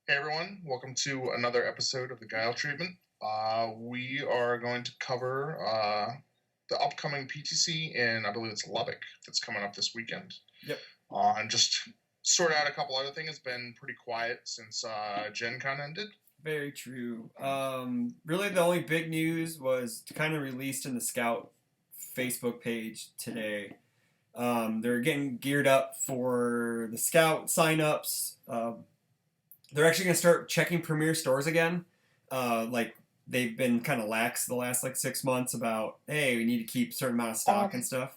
Hey everyone, welcome to another episode of the Guile treatment. We are going to cover the upcoming PTC in, I believe it's Lubbock, that's coming up this weekend. Yep. And just sort out a couple other things. It's been pretty quiet since Gen Con ended. Very true. Really, the only big news was kind of released in the Scout Facebook page today. They're getting geared up for the Scout signups. They're actually going to start checking Premier stores again. Like they've been kind of lax the last 6 months about, hey, we need to keep a certain amount of stock and stuff.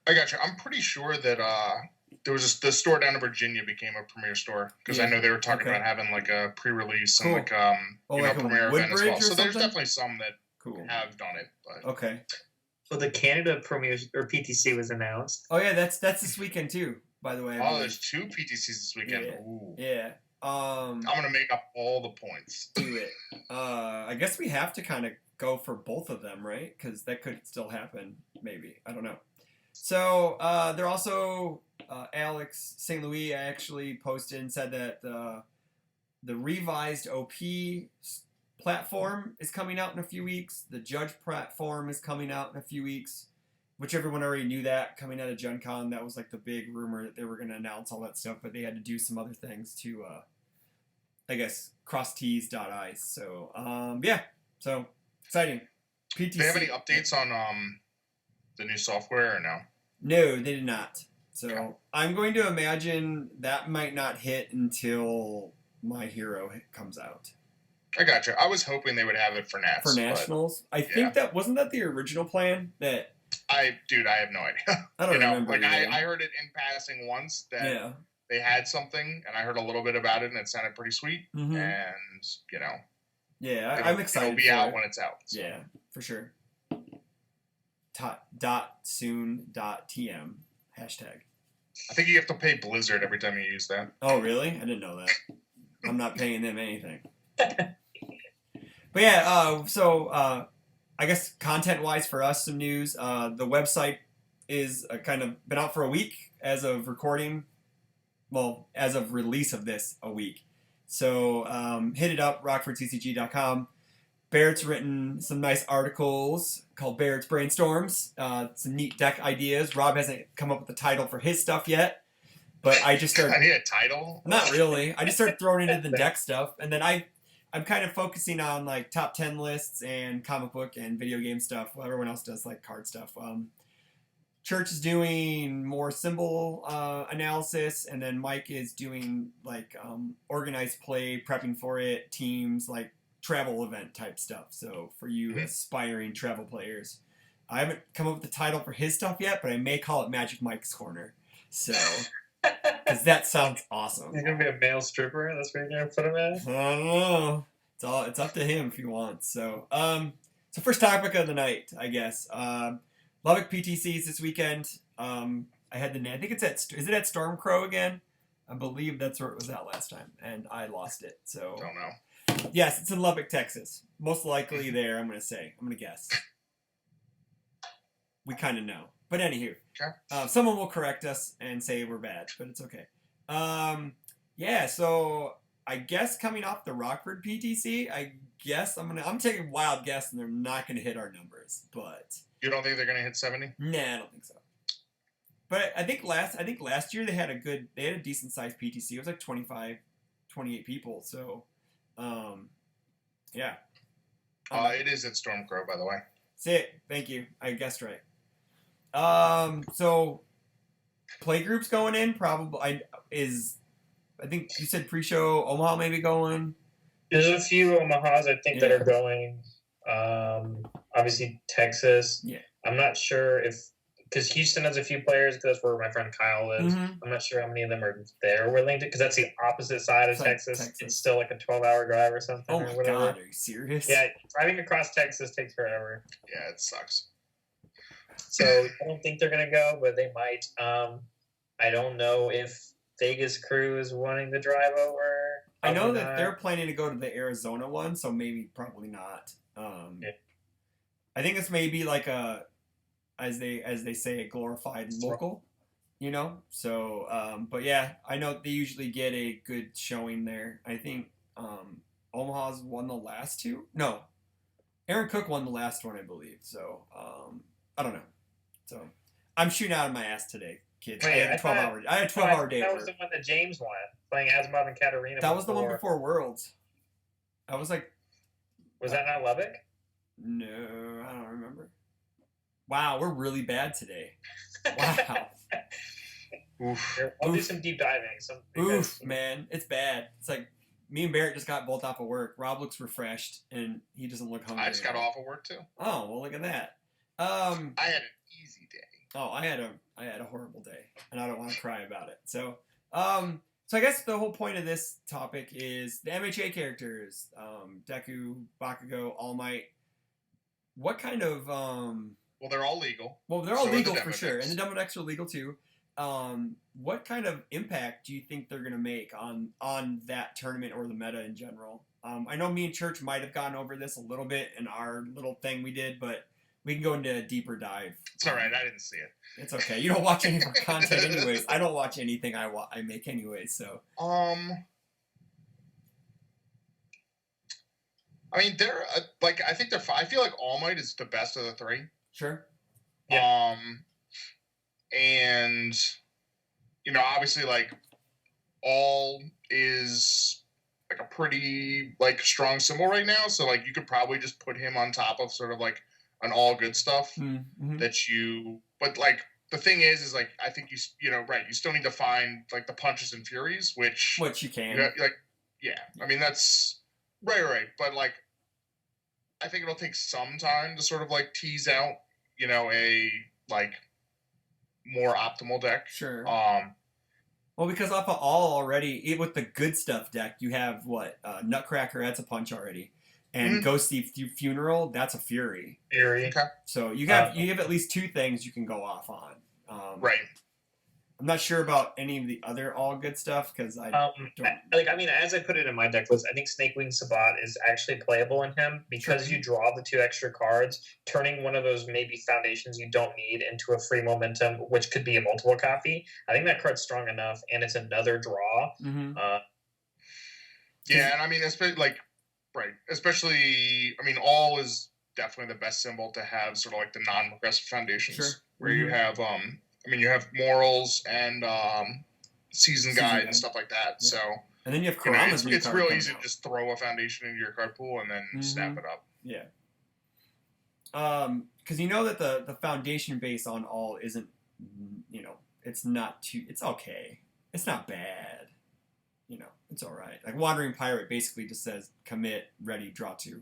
I got you. I'm pretty sure that there was the store down in Virginia became a Premier store because I know they were talking about having like a pre-release and like a Premier event as well. So there's definitely some that have done it. But. Okay. So the Canada Premier or PTC was announced. Oh yeah, that's this weekend too. By the way. There's two PTCs this weekend. Yeah. Ooh. Yeah. I'm gonna make up all the points. Do it. I guess we have to kind of go for both of them, right? Because that could still happen. Maybe I don't know. So they're also Alex St. Louis actually posted and said that the revised OP platform is coming out in a few weeks. The Judge platform is coming out in a few weeks, which everyone already knew that coming out of Gen Con. That was like the big rumor that they were going to announce all that stuff, but they had to do some other things to, I guess, cross T's, dot I's. So, yeah. So, exciting. PTC. Do they have any updates on the new software or no? No, they did not. So, I'm going to imagine that might not hit until My Hero comes out. I gotcha. I was hoping they would have it for Nats. For Nationals? I think that, wasn't that the original plan? That I have no idea. I don't remember. Like I heard it in passing once that they had something, and I heard a little bit about it, and it sounded pretty sweet. Mm-hmm. And yeah, I'm excited. It'll be out when it's out. So. Yeah, for sure. .soon.tm hashtag. I think you have to pay Blizzard every time you use that. Oh, really? I didn't know that. I'm not paying them anything. But yeah, I guess content-wise for us, some news. The website is kind of been out for a week as of recording. Well, as of release of this, a week. So hit it up, rockfordccg.com. Barrett's written some nice articles called Barrett's Brainstorms. Some neat deck ideas. Rob hasn't come up with the title for his stuff yet. But I just started... I need a title? Not really. I just started throwing into the deck stuff. And then I'm kind of focusing on like top 10 lists and comic book and video game stuff. While everyone else does like card stuff. Church is doing more symbol analysis, and then Mike is doing like organized play, prepping for it, teams, like travel event type stuff. So for you aspiring travel players, I haven't come up with the title for his stuff yet, but I may call it Magic Mike's Corner. So. Because that sounds awesome. He's gonna be a male stripper. That's where you're gonna put him at. I don't know. It's up to him if he wants. So, so first topic of the night, I guess. Lubbock PTCs this weekend. I think it's is it at Stormcrow again? I believe that's where it was at last time, and I lost it. So don't know. Yes, it's in Lubbock, Texas. Most likely there. I'm gonna guess. We kind of know. But anywho, someone will correct us and say we're bad, but it's okay. Yeah, so I guess coming off the Rockford PTC, I guess I'm taking a wild guess, and they're not going to hit our numbers. But you don't think they're going to hit 70? Nah, I don't think so. But I think last year they had a decent sized PTC. It was like 25, 28 people. So, yeah. It is at Stormcrow, by the way. Sick. Thank you. I guessed right. So play groups going in probably I think you said pre-show Omaha maybe going. There's a few Omahas I think that are going. Obviously Texas. Yeah. I'm not sure because Houston has a few players because that's where my friend Kyle lives. Mm-hmm. I'm not sure how many of them are there willing to because that's the opposite side of Texas. It's still like a 12-hour drive or something. Oh my God, are you serious? Yeah, driving across Texas takes forever. Yeah, it sucks. So I don't think they're going to go, but they might. I don't know if Vegas crew is wanting to drive over. I know that they're planning to go to the Arizona one, so probably not. I think this may be like as they say, a glorified local, you know? So, but yeah, I know they usually get a good showing there. I think Omaha's won the last two. No, Aaron Cook won the last one, I believe. So I don't know. So I'm shooting out of my ass today, kids. Wait, I had a 12-hour day. That was the one that James won, playing Asimov and Katarina. That was the one before Worlds. I was like, was that not Lubbock? No, I don't remember. Wow, we're really bad today. Wow. Oof. I'll do some deep diving. Oof, man, it's bad. It's like me and Barrett just got both off of work. Rob looks refreshed, and he doesn't look hungry. I just got off of work too. Oh, well, look at that. I had an easy day. Oh, I had a horrible day, and I don't want to cry about it. So I guess the whole point of this topic is the MHA characters, Deku, Bakugo, All Might. What kind of Well, they're all legal. Well, they're all legal for sure, and the demo decks are legal too. What kind of impact do you think they're going to make on that tournament or the meta in general? I know me and Church might have gone over this a little bit in our little thing we did, but we can go into a deeper dive. It's all right. I didn't see it. It's okay. You don't watch any of our content anyways. I don't watch anything I make anyways. So. I mean, they're I think they're fine. I feel like All Might is the best of the three. Sure. Yeah. And obviously, All is a pretty strong symbol right now. So you could probably just put him on top of sort of an all good stuff that you. But the thing is I think you still need to find the punches and furies, which you can. Yeah. I mean that's right. But I think it'll take some time to sort of tease out a more optimal deck. Sure. Well, because off of All already, with the good stuff deck, you have Nutcracker, that's a punch already. And Ghost Thief Funeral, that's a Fury. Okay. So you have at least two things you can go off on. Right. I'm not sure about any of the other all good stuff because I don't. As I put it in my deck list, I think Snakewing Sabat is actually playable in him because you draw the 2 extra cards, turning one of those maybe foundations you don't need into a free momentum, which could be a multiple copy. I think that card's strong enough, and it's another draw. Mm-hmm. Yeah, and I mean, especially, All is definitely the best symbol to have sort of the non-regressive foundations, where you have you have morals and season guide and stuff like that. Yeah. So, and then you have Kurama's it's real easy to just throw a foundation into your card pool and then snap it up. Yeah. Because that the foundation base on All isn't, it's not too. It's okay. It's not bad. It's all right. Wandering Pirate basically just says commit, ready, draw 2.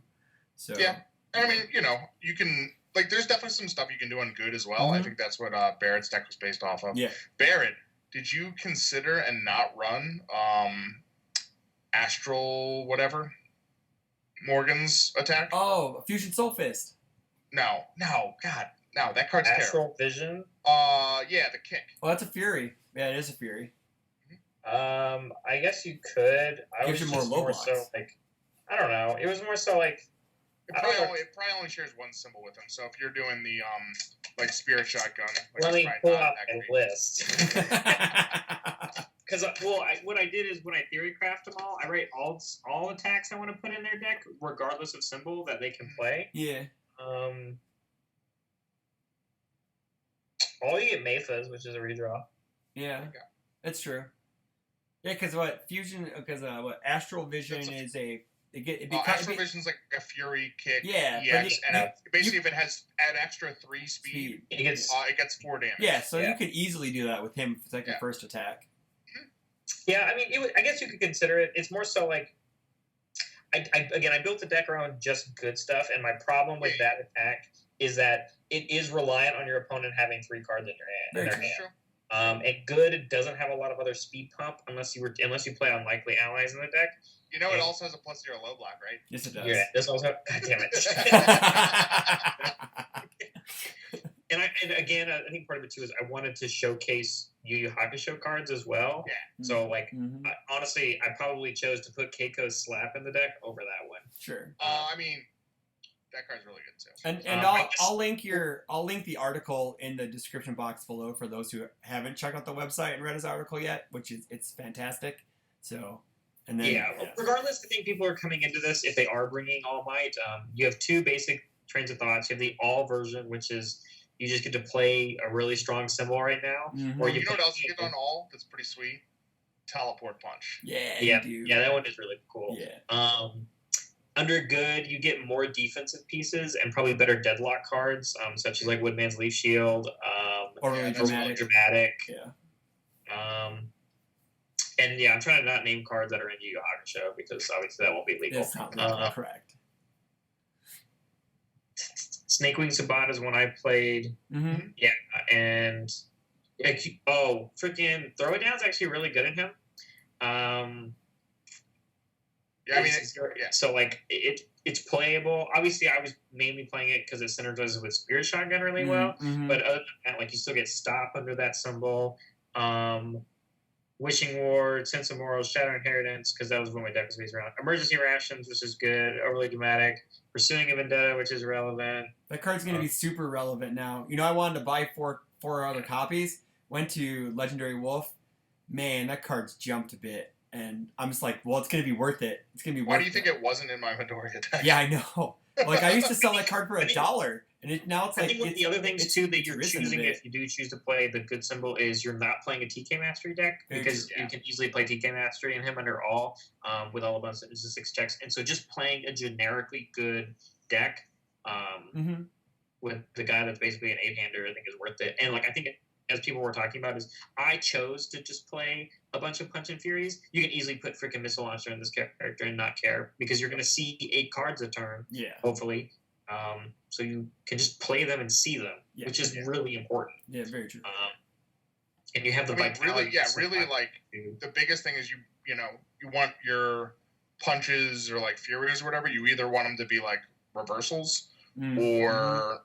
So yeah, I mean, you can. There's definitely some stuff you can do on good as well. I think that's what Barrett's deck was based off of. Yeah. Barrett, did you consider and not run Astral whatever? Morgan's attack? Oh, Fusion Soul Fist. No, God. No, that card's Astral Vision? Yeah, the kick. Well, that's a Fury. Yeah, it is a Fury. I guess you could. Gives you more low blocks. So, I don't know. It was more so It probably only shares one symbol with him. So if you're doing the Spirit Shotgun, let me pull out a list. Because what I did is when I theory craft them all, I write all attacks I want to put in their deck, regardless of symbol that they can play. Yeah. All you get Mephas, which is a redraw. Yeah, that's true. Yeah, because Astral Vision is a. Astral Vision's a Fury kick. Yeah, EX, basically if it has an extra 3 speed, it gets 4 damage. Yeah, so you could easily do that with him if it's your first attack. Yeah, I mean, I guess you could consider it. It's more so I built the deck around just good stuff, and my problem with that attack is that it is reliant on your opponent having 3 cards in their hand. True. And good doesn't have a lot of other speed pump unless you play unlikely allies in the deck. It also has a +0 low block, right? Yes, it does. Yeah, this also. God damn it. and again, I think part of it too is I wanted to showcase YuYu Hakusho cards as well. Yeah. So honestly, I probably chose to put Keiko's Slap in the deck over that one. Sure. I mean, that card's really good too. And I'll link the article in the description box below for those who haven't checked out the website and read his article yet, which is it's fantastic. So And then, regardless, I think people are coming into this, if they are bringing All Might, you have two basic trains of thoughts. You have the All version, which is you just get to play a really strong symbol right now. Mm-hmm. Or you know what else you get on All that's pretty sweet? Teleport Punch. Yeah, you do. Yeah, that one is really cool. Yeah. Under Good, you get more defensive pieces and probably better deadlock cards, such as like Woodman's Leaf Shield. Or really dramatic. Yeah. And I'm trying to not name cards that are in YuYu Hakusho because obviously that won't be legal. That's not legal, correct. Snakewing Sabat is one I played. Mm-hmm. Yeah, and freaking Throw It Down is actually really good in him. So like it's playable. Obviously, I was mainly playing it because it synergizes with Spirit Shotgun really well. Mm-hmm. But other than that, like you still get Stop under that symbol. Wishing Ward, Sense of Morals, Shadow Inheritance, because that was when my deck was based around. Emergency Rations, which is good. Overly Dramatic. Pursuing a Vendetta, which is relevant. That card's going to be super relevant now. I wanted to buy four other copies. Went to Legendary Wolf. Man, that card's jumped a bit. And I'm just like, well, it's going to be worth it. It's going to be worth it. Why do you think it wasn't in my Midoriya deck? Yeah, I know. Like, I used to sell that card for $1. And now it's like... I think one of the other things, too, that you're choosing, if you do choose to play the good symbol, is you're not playing a TK Mastery deck, because you can easily play TK Mastery and him under All, with all of us, it's 6 checks. And so just playing a generically good deck with the guy that's basically an 8-hander, I think is worth it. And, like, I think as people were talking about, is I chose to just play a bunch of Punch and Furies. You can easily put freaking Missile Launcher in this character and not care, because you're going to see 8 cards a turn, hopefully. So you can just play them and see them, which is really important. Yeah, very true. And you have the vitality. Really, like, the biggest thing is you want your punches or, like, Furies or whatever, you either want them to be, like, reversals or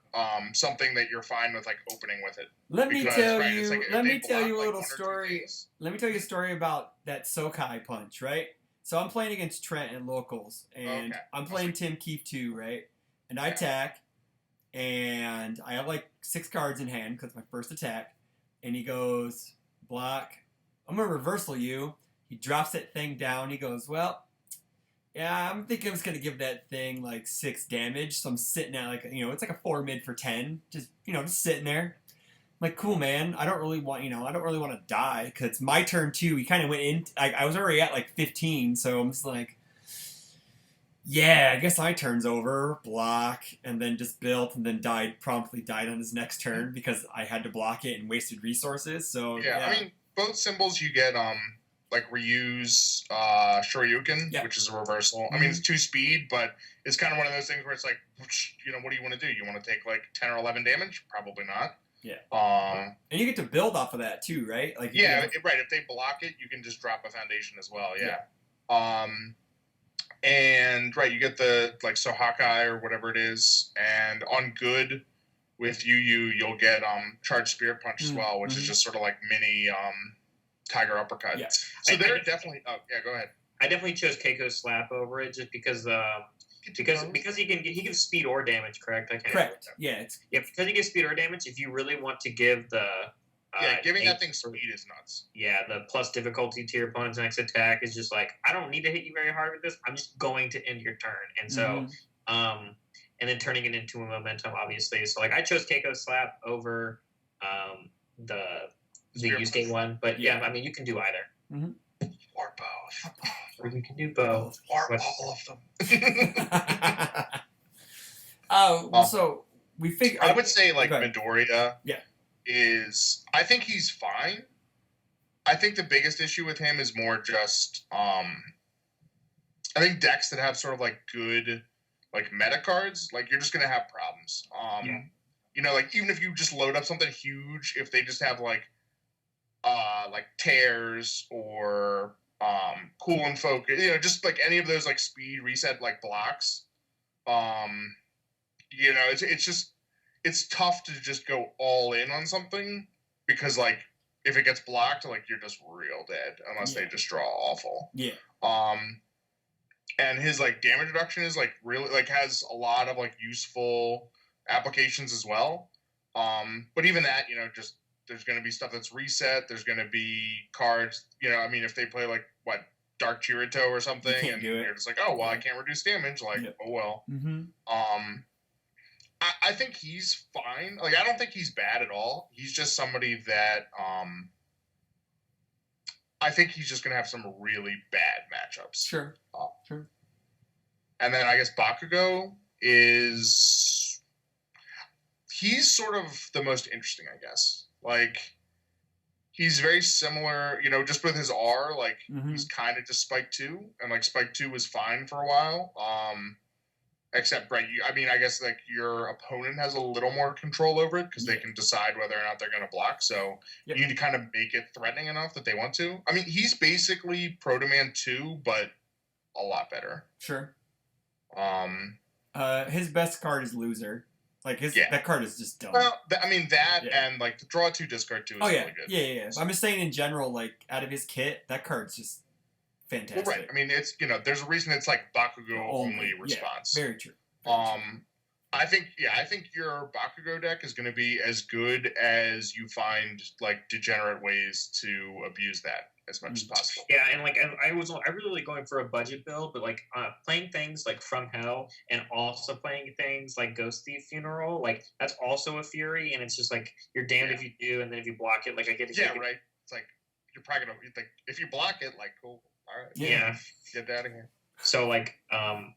something that you're fine with, like, opening with it. Let me tell you a little story. Let me tell you a story about that Sokai punch, right? So I'm playing against Trent in locals, and I'm playing Tim Keefe too, right? And I attack, and I have like 6 cards in hand because it's my first attack. And he goes, block. I'm going to reversal you. He drops that thing down. He goes, well, yeah, I'm thinking I'm just going to give that thing like 6 damage. So I'm sitting at like, it's like a 4 mid for 10. Just sitting there. I'm like, cool, man. I don't really want to die because it's my turn too. He kind of went in. I was already at like 15. So I'm just like, yeah, I guess my turn's over. Block, and then just built, and then promptly died on his next turn because I had to block it and wasted resources. So I mean, both symbols you get like reuse Shoryuken, which is a reversal. I mean, it's 2 speed, but it's kind of one of those things where it's like, what do you want to do? You want to take like 10 or 11 damage? Probably not. Yeah. And you get to build off of that too, right? Like right. If they block it, you can just drop a foundation as well. Yeah. And you get the like Sohakai or whatever it is, and on Good with YuYu, you'll get Charged Spirit Punch as well, which is just sort of like mini Tiger Uppercut. Yeah. So they're definitely. Oh yeah, go ahead. I definitely chose Keiko's Slap over it just because he can speed or damage. Correct. Correct. Yeah. Because he gives speed or damage. If you really want to give the giving that thing speed is nuts. Yeah, the plus difficulty to your opponent's next attack is just like, I don't need to hit you very hard with this. I'm just going to end your turn. And so, and then turning it into a momentum, obviously. So, like, I chose Keiko's Slap over the Yusuke one. But, I mean, you can do either. Or both. Or you can do both. Or all of them. So, we figure... I would say, like, Midoriya... Yeah. I think he's fine. I think the biggest issue with him is more just I think decks that have sort of like good like meta cards, like you're just gonna have problems. Like even if you just load up something huge, if they just have like tears or cool and focus, just like any of those like speed reset like blocks. It's just it's tough to just go all in on something because, like, if it gets blocked, like, you're just real dead unless they just draw awful. Yeah. And his, like, damage reduction is, like, really, like, has a lot of, like, useful applications as well. But even that, just there's going to be stuff that's reset. There's going to be cards, I mean, if they play, like, Dark Kirito or something, and do it. you're just like, oh well, I can't reduce damage. Like, oh well. Mm-hmm. I think he's fine. Like, I don't think he's bad at all. He's just somebody that I think he's just gonna have some really bad matchups. Sure. Sure. And then I guess Bakugo he's sort of the most interesting, I guess. Like, he's very similar, just with his R, like, he's kind of just Spike 2, and, like, Spike 2 was fine for a while, except, right, I guess, like, your opponent has a little more control over it, because they can decide whether or not they're going to block, so you need to kind of make it threatening enough that they want to. I mean, he's basically Proto Man 2, but a lot better. Sure. His best card is Loser. Like, that card is just dumb. Well, and, like, the draw 2, discard 2 is really good. Yeah. I'm just saying in general, like, out of his kit, that card's just fantastic. Well, right. I mean, it's, there's a reason it's, like, Bakugo only response. Yeah, very true. I think your Bakugo deck is going to be as good as you find, like, degenerate ways to abuse that as much as possible. Yeah, and like I really like going for a budget build, but like playing things like From Hell and also playing things like Ghost Thief Funeral, like that's also a Fury, and it's just like you're damned if you do, and then if you block it, like I get to right. It's like you're probably gonna if you block it, like cool, all right, get that in here. So like I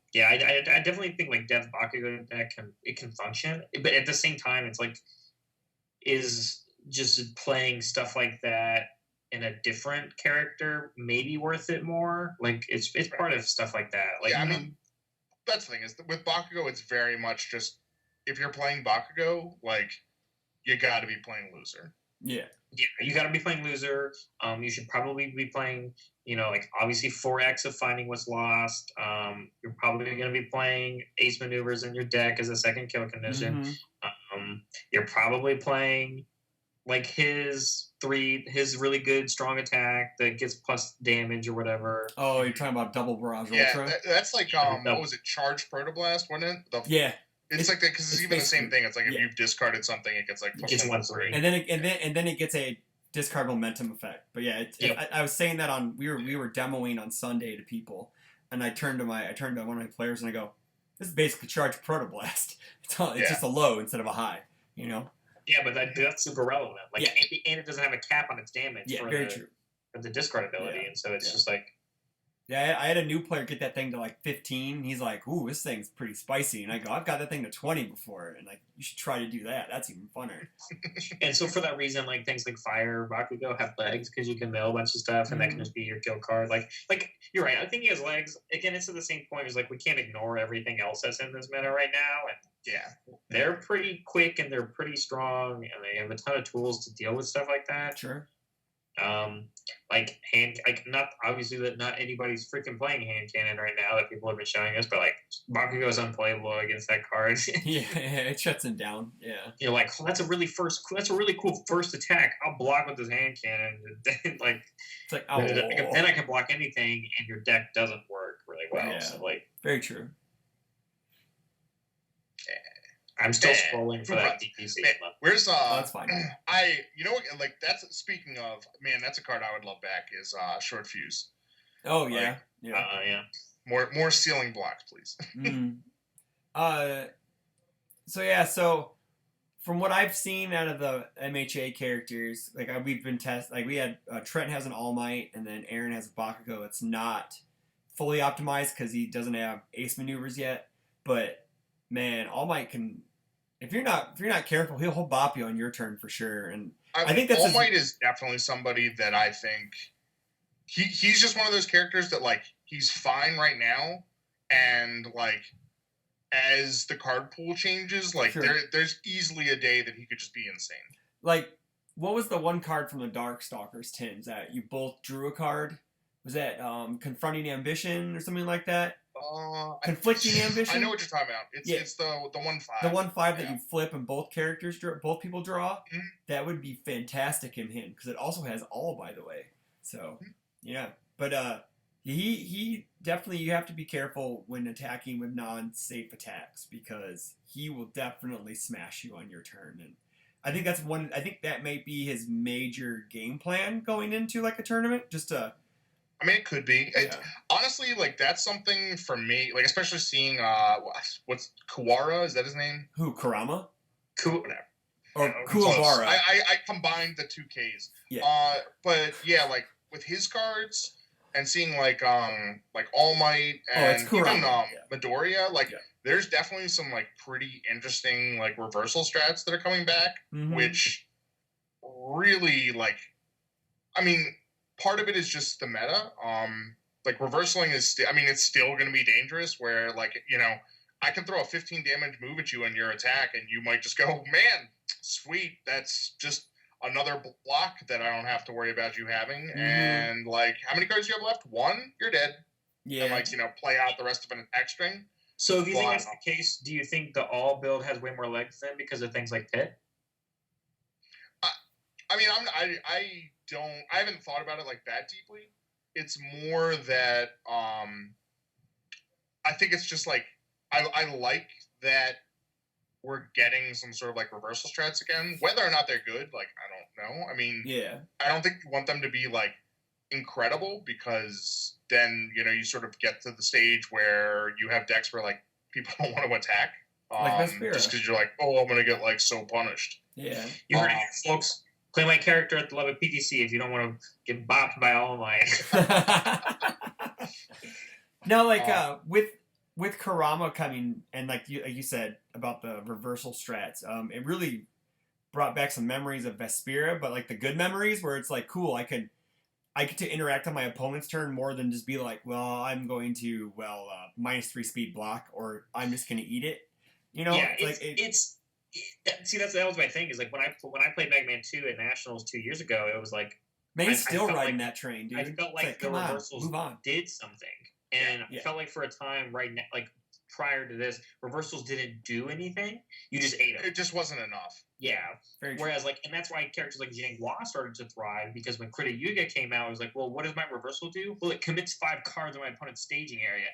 definitely think like Dev Bakugo deck can function, but at the same time it's like is just playing stuff like that in a different character maybe worth it more. Like it's part of stuff like that. Like I mean, that's the thing is with Bakugo, it's very much just if you're playing Bakugo, like you got to be playing Loser. Yeah, you got to be playing Loser. You should probably be playing, like obviously 4X of Finding What's Lost. You're probably going to be playing Ace Maneuvers in your deck as a second kill condition. You're probably playing like his really good strong attack that gets plus damage or whatever. Oh, you're talking about Double Barrage Ultra? Yeah, that's like what was it? Charged Protoblast, wasn't it? It's like that because it's even the same thing. It's like if you've discarded something, it gets like plus 1/3, and then it gets a discard momentum effect. But I was saying that we were demoing on Sunday to people, and I turned to one of my players and I go, "This is basically Charged Protoblast. It's just a low instead of a high, Yeah, but that's super relevant. Like, and it doesn't have a cap on its damage for the discard ability, and so it's just like. Yeah, I had a new player get that thing to like 15. He's like, "Ooh, this thing's pretty spicy," and I go, "I've got that thing to 20 before," and like, you should try to do that. That's even funner. And so for that reason, like things like Fire Bakugo have legs because you can mill a bunch of stuff, and that can just be your kill card. Like you're right. I think he has legs. Again, it's at the same point. It's like we can't ignore everything else that's in this meta right now, and they're pretty quick and they're pretty strong, and they have a ton of tools to deal with stuff like that. Sure. Not obviously that not anybody's freaking playing hand cannon right now that people have been showing us, but like Bakugo is unplayable against that card. It shuts him down. Yeah, you're like, that's a really cool first attack. I'll block with this hand cannon. It's like, then I can block anything, and your deck doesn't work really well. Yeah. So like, very true. I'm still scrolling for that DPC. Where's that's fine. That's speaking of, man, that's a card I would love back is Short Fuse. Oh yeah, More ceiling blocks, please. So from what I've seen out of the MHA characters, like we've been like we had Trent has an All Might, and then Aaron has a Bakugo. It's not fully optimized because he doesn't have Ace Maneuvers yet, but man, All Might can. If you're not careful, he'll bop you on your turn for sure. And I think that's All Might is definitely somebody that I think he's just one of those characters that like he's fine right now, and like as the card pool changes, like there's easily a day that he could just be insane. Like, what was the one card from the Darkstalkers, Tim? That you both drew a card? Was that Confronting Ambition or something like that? Conflicting Ambition. I know what you're talking about. It's the 1/5. The 1/5 that you flip and both people draw. Mm-hmm. That would be fantastic in him because it also has all, by the way. So but he definitely, you have to be careful when attacking with non-safe attacks because he will definitely smash you on your turn. And I think that may be his major game plan going into like a tournament, just to. I mean, it could be. Honestly, like, that's something for me, like, especially seeing, what's Kuwara? Is that his name? Who, Kurama? Or Kuwabara. I combined the two Ks. Yeah. But yeah, like, with his cards and seeing, like All Might and even Midoriya, like, there's definitely some, like, pretty interesting, like, reversal strats that are coming back, which really, like, I mean, part of it is just the meta. Like, reversaling is, it's still going to be dangerous where, like, I can throw a 15 damage move at you on your attack and you might just go, man, sweet, that's just another block that I don't have to worry about you having. And, like, how many cards do you have left? 1? You're dead. Yeah. And, like, play out the rest of an attack string. So if you think that's the case, do you think the all build has way more legs then because of things like Pit? I mean, I haven't thought about it like that deeply. It's more that I think it's just like I like that we're getting some sort of like reversal strats again. Whether or not they're good, like, I don't know. I mean, I don't think you want them to be like incredible because then you sort of get to the stage where you have decks where like people don't want to attack just because you're like, oh, I'm gonna get like so punished. Yeah, you heard it here, folks. Play my character at the Lubbock PTC if you don't want to get bopped by All Might. No, like with Kurama coming and like you said about the reversal strats, it really brought back some memories of Vespera, but like the good memories where it's like, cool, I get to interact on my opponent's turn more than just be like, well, I'm going to -3 speed block or I'm just going to eat it. Yeah, see, that was my thing. Is like when I played Mega Man 2 at Nationals 2 years ago, it was like Man's still riding that train, dude. I felt like the reversals did something, and I felt like for a time right now, like prior to this, reversals didn't do anything. You just ate them. It just wasn't enough. Yeah. Whereas like, and that's why characters like Jianghua started to thrive because when Krita Yuga came out, it was like, well, what does my reversal do? Well, it commits 5 cards in my opponent's staging area.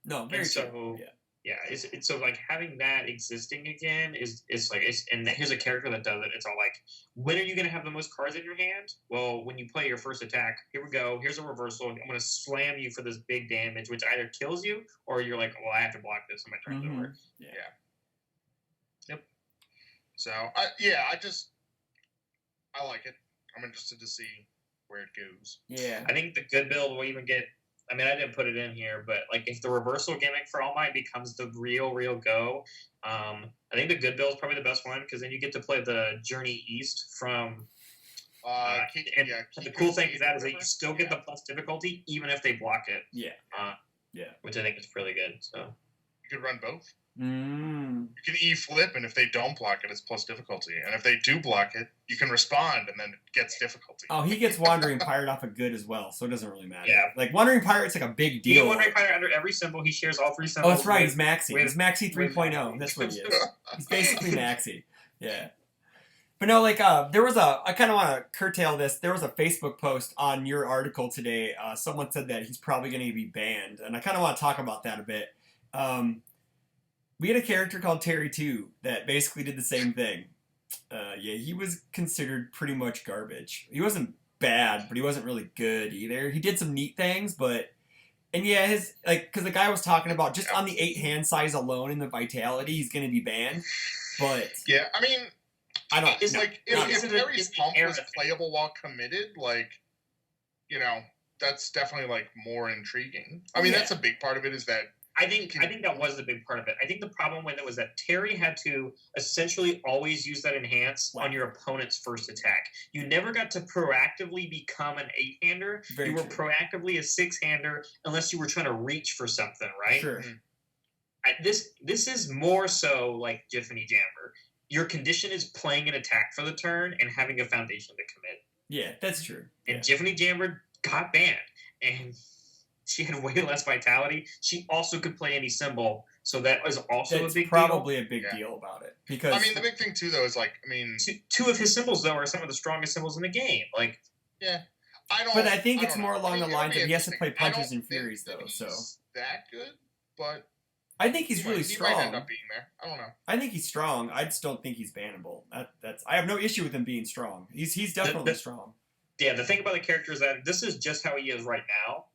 No, very true. Yeah, it's so like having that existing again is like and here's a character that does it. It's all like, when are you gonna have the most cards in your hand? Well, when you play your first attack, here we go. Here's a reversal. I'm gonna slam you for this big damage, which either kills you or you're like, well, I have to block this, and my turn's over. Yeah. Yep. So I like it. I'm interested to see where it goes. Yeah. I think the good build will even get. I mean, I didn't put it in here, but like if the reversal gimmick for All Might becomes the real go, I think the good build is probably the best one because then you get to play the Journey East from. The cool thing is that you still get the plus difficulty even if they block it. Which I think is really good. So you could run both. You can E-flip, and if they don't block it, it's plus difficulty. And if they do block it, you can respond, and then it gets difficulty. Oh, he gets Wandering Pirate off of good as well, so it doesn't really matter. Yeah. Like, Wandering Pirate's like a big deal. He gets Wandering Pirate under every symbol. He shares all 3 symbols. Oh, that's right. He's Maxi. He's Maxi 3.0. That's what he is. He's basically Maxi. Yeah. But no, like, I kind of want to curtail this. There was a Facebook post on your article today. Someone said that he's probably going to be banned, and I kind of want to talk about that a bit. We had a character called Terry 2 that basically did the same thing. He was considered pretty much garbage. He wasn't bad, but he wasn't really good either. He did some neat things, because the guy was talking about just on the 8 hand size alone in the vitality, he's going to be banned. But yeah, I mean, I don't. It's like if Terry's pump was playable while committed, like, that's definitely like more intriguing. I mean, that's a big part of it is that. I think that was the big part of it. I think the problem with it was that Terry had to essentially always use that enhance on your opponent's first attack. You never got to proactively become an 8-hander. You were proactively a 6-hander unless you were trying to reach for something, right? Sure. This is more so like Jiffany Jammer. Your condition is playing an attack for the turn and having a foundation to commit. Yeah, that's true. And Jiffany Jammer got banned. And she had way less vitality. She also could play any symbol, so that was also a big deal. Probably a big deal about it. Because I mean, the big thing too, though, is like, I mean, two of his symbols though are some of the strongest symbols in the game. Like, But I think it's more along the lines that he has to play Punches and Furies though. So that good, but I think he's really strong. He might end up being there. I don't know. I think he's strong. I just don't think he's bannable. I have no issue with him being strong. He's definitely strong. Yeah, the thing about the character is that this is just how he is right now.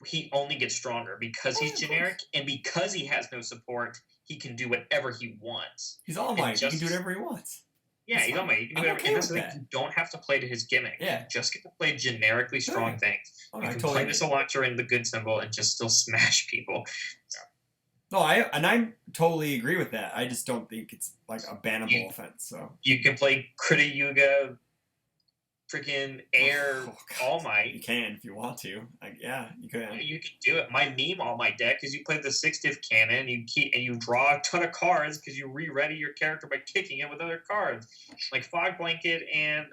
He only gets stronger because he's generic, and because he has no support, he can do whatever he wants. He's All Might. He can do whatever he wants. Yeah, he's All Might. He can do whatever. Okay, and that's the thing. You don't have to play to his gimmick. Yeah. You just get to play generically strong things. Oh, you can play this Elantra in the good symbol and just still smash people. No, I totally agree with that. I just don't think it's like a bannable offense. So you can play Krita Yuga, freaking Air All Might. You can if you want to. Yeah, you can. You can do it. My meme All Might deck is you play the 6-diff cannon. You draw a ton of cards because you re-ready your character by kicking it with other cards, like Fog Blanket and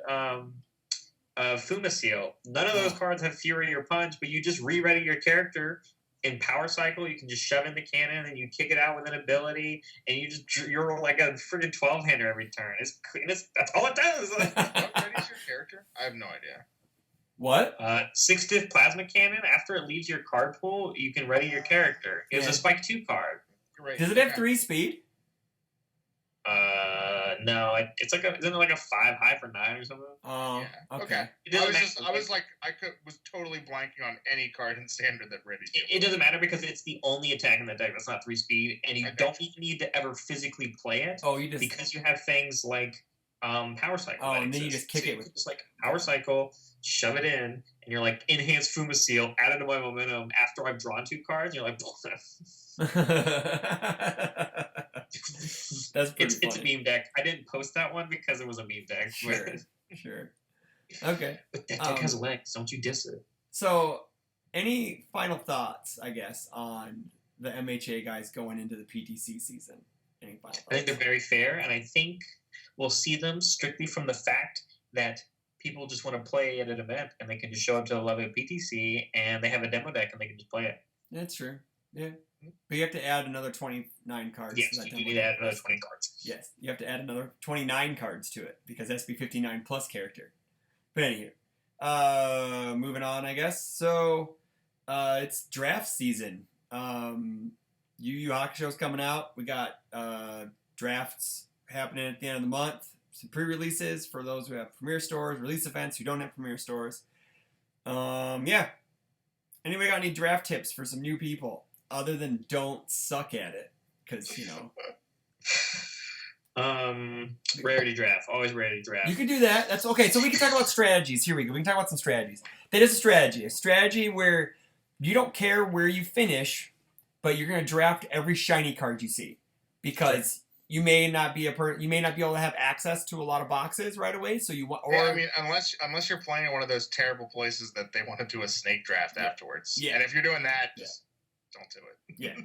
Fuma Seal. None of those cards have Fury or Punch, but you just re-ready your character. In Power Cycle, you can just shove in the cannon and you kick it out with an ability, and you're like a friggin' 12-hander every turn. That's all it does. What readies your character? I have no idea. What? 6-diff Plasma Cannon. After it leaves your card pool, you can ready your character. It's a Spike 2 card. Right. Does it have 3 speed? No. Isn't it like a 5 high for 9 or something? Oh, yeah. Okay. I was totally blanking on any card in Standard that readies you. It doesn't matter because it's the only attack in the deck that's not 3 speed, and you don't even need to ever physically play it. Oh, you just because you have things like Power Cycle. Oh, and then you just kick it with just like Power Cycle, shove it in, and you're like enhanced Fuma Seal, add it to my momentum after I've drawn 2 cards, and you're like, That's pretty funny. It's a meme deck. I didn't post that one because it was a meme deck. Sure. Okay. But that deck has legs. Don't you diss it. So, any final thoughts, I guess, on the MHA guys going into the PTC season? Any final thoughts? I think they're very fair, and I think we'll see them strictly from the fact that people just want to play at an event, and they can just show up to the Lubbock PTC, and they have a demo deck, and they can just play it. That's true. Yeah. But you have to add another 29 cards. Yes, you need to add another 20 cards. Yes, you have to add another 29 cards to it because it has to be 59 plus character. But anywho, moving on, I guess. So, it's draft season. YuYu Hakusho's coming out. We got drafts happening at the end of the month. Some pre-releases for those who have premiere stores, release events who don't have premiere stores. Yeah. Anybody got any draft tips for some new people? Other than don't suck at it, because rarity draft, always rarity draft. You can do that. That's okay. So we can talk about strategies. Here we go. We can talk about some strategies. That is a strategy where you don't care where you finish, but you're gonna draft every shiny card you see, because you may not be able to have access to a lot of boxes right away. So you want, I mean, unless you're playing in one of those terrible places that they want to do a snake draft afterwards. Yeah. And if you're doing that, just don't do it. Yeah.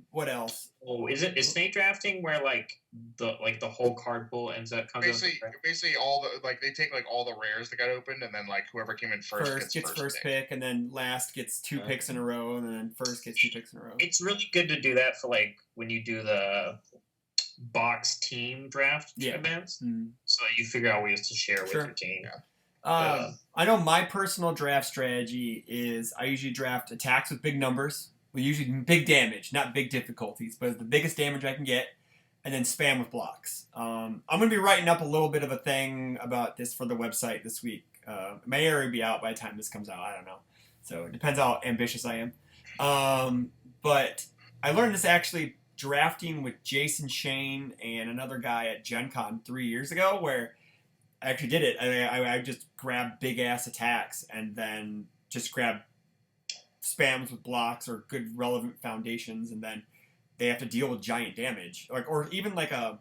What else? Oh, is snake drafting where the whole card pool ends up comes basically all the they take all the rares that got opened, and then whoever came in first gets first pick, and then last gets 2 picks in a row, and then first gets 2 picks in a row. It's really good to do that for when you do the box team draft events, so that you figure out ways to share with your team. I know my personal draft strategy is I usually draft attacks with big numbers, with usually big damage, not big difficulties, but the biggest damage I can get, and then spam with blocks. I'm going to be writing up a little bit of a thing about this for the website this week. It may already be out by the time this comes out. I don't know. So it depends how ambitious I am. But I learned this actually drafting with Jason Shane and another guy at Gen Con 3 years ago, where I actually did it. I just grabbed big-ass attacks and then just grab spams with blocks or good relevant foundations, and then they have to deal with giant damage. Or even I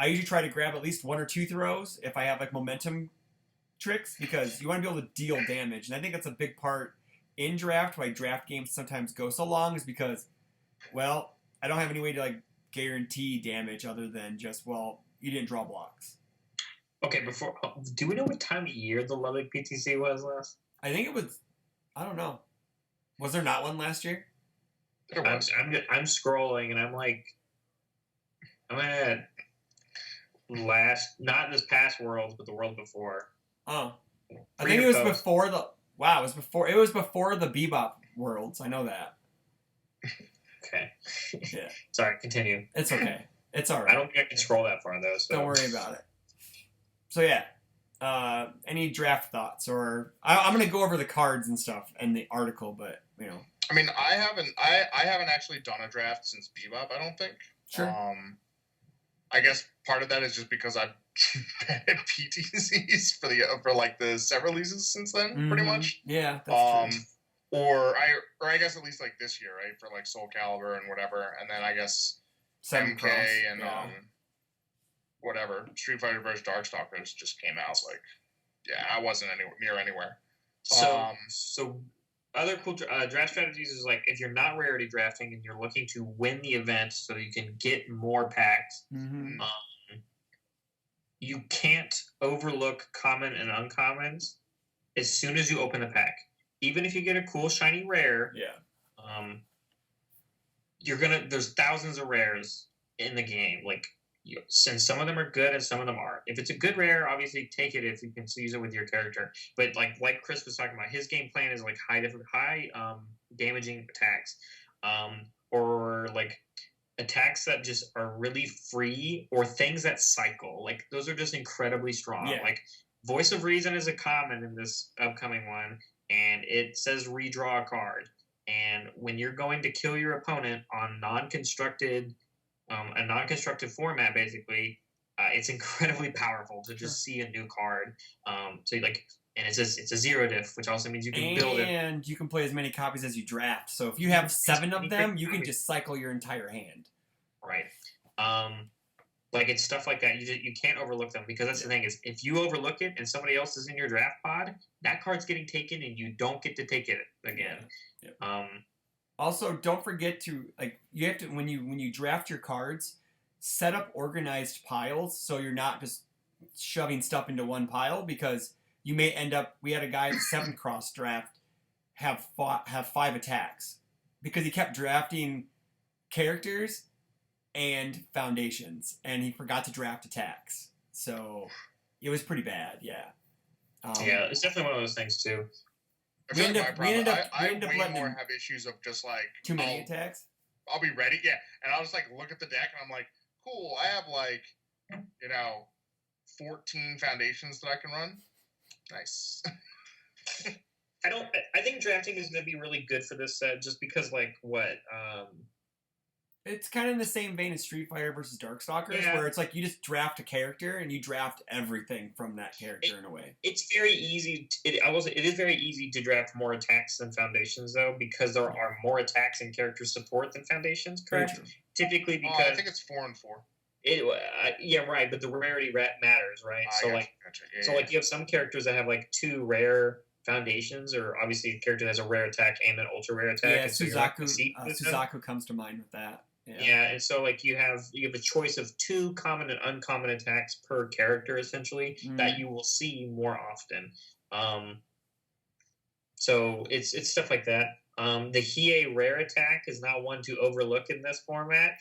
usually try to grab at least 1 or 2 throws if I have momentum tricks, because you want to be able to deal damage. And I think that's a big part in draft, why draft games sometimes go so long, is because, I don't have any way to guarantee damage other than just, you didn't draw blocks. Okay, do we know what time of year the Lubbock PTC was last? I think it was, I don't know. Was there not one last year? I'm scrolling and I'm at not this past Worlds, but the World before. Oh, I think it was before the. Wow, it was before the Bebop Worlds. I know that. Okay. Yeah. Sorry, continue. It's okay. It's all right. I don't think I can scroll that far though. So. Don't worry about it. So yeah, any draft thoughts, or I'm gonna go over the cards and stuff and the article, but I mean, I haven't actually done a draft since Bebop. I don't think. Sure. I guess part of that is just because I've had PTCs for like the set releases since then, pretty much. Yeah, that's true. Or I guess at least like this year, right, for like Soul Calibur and whatever, and then I guess MK and whatever Street Fighter vs. Darkstalkers just came out. Like, yeah, I wasn't near anywhere. So other cool draft strategies is like if you're not rarity drafting and you're looking to win the event so you can get more packs, you can't overlook common and uncommons as soon as you open the pack. Even if you get a cool shiny rare, there's thousands of rares in the game. Like, since some of them are good and some of them aren't. If it's a good rare, obviously take it if you can use it with your character. But like Chris was talking about, his game plan is like high damaging attacks, or like attacks that just are really free, or things that cycle. Like, those are just incredibly strong. Yeah. Like, Voice of Reason is a common in this upcoming one, and it says redraw a card. And when you're going to kill your opponent on a non-constructed format, basically, it's incredibly powerful to just see a new card. And it's a zero diff, which also means you can build it. And you can play as many copies as you draft. So if you have 7 of them, you can just cycle your entire hand. Right. Like, it's stuff like that. You can't overlook them, because that's the thing is, if you overlook it and somebody else is in your draft pod, that card's getting taken and you don't get to take it again. Yeah. Also, don't forget to, like, you have to, when you draft your cards, set up organized piles so you're not just shoving stuff into one pile, because you may end up, we had a guy at the 7th cross draft have 5 attacks because he kept drafting characters and foundations, and he forgot to draft attacks. So it was pretty bad, yeah. It's definitely one of those things too. I way more have issues of just like too many attacks. I'll be ready, and I'll just like look at the deck and I'm like, cool, I have like 14 foundations that I can run. Nice. I think drafting is going to be really good for this set, just because it's kind of in the same vein as Street Fighter versus Darkstalkers, where it's like you just draft a character and you draft everything from that character in a way. It's very easy. It is very easy to draft more attacks than foundations, though, because there are more attacks and character support than foundations. Correct. Typically, because I think it's 4 and 4. Right. But the rarity matters, right? So you have some characters that have like 2 rare foundations, or obviously a character that has a rare attack and an ultra rare attack. Yeah, Suzaku comes to mind with that. Yeah, and so like you have a choice of 2 common and uncommon attacks per character, essentially, that you will see more often. So it's stuff like that. The Hiei rare attack is not one to overlook in this format,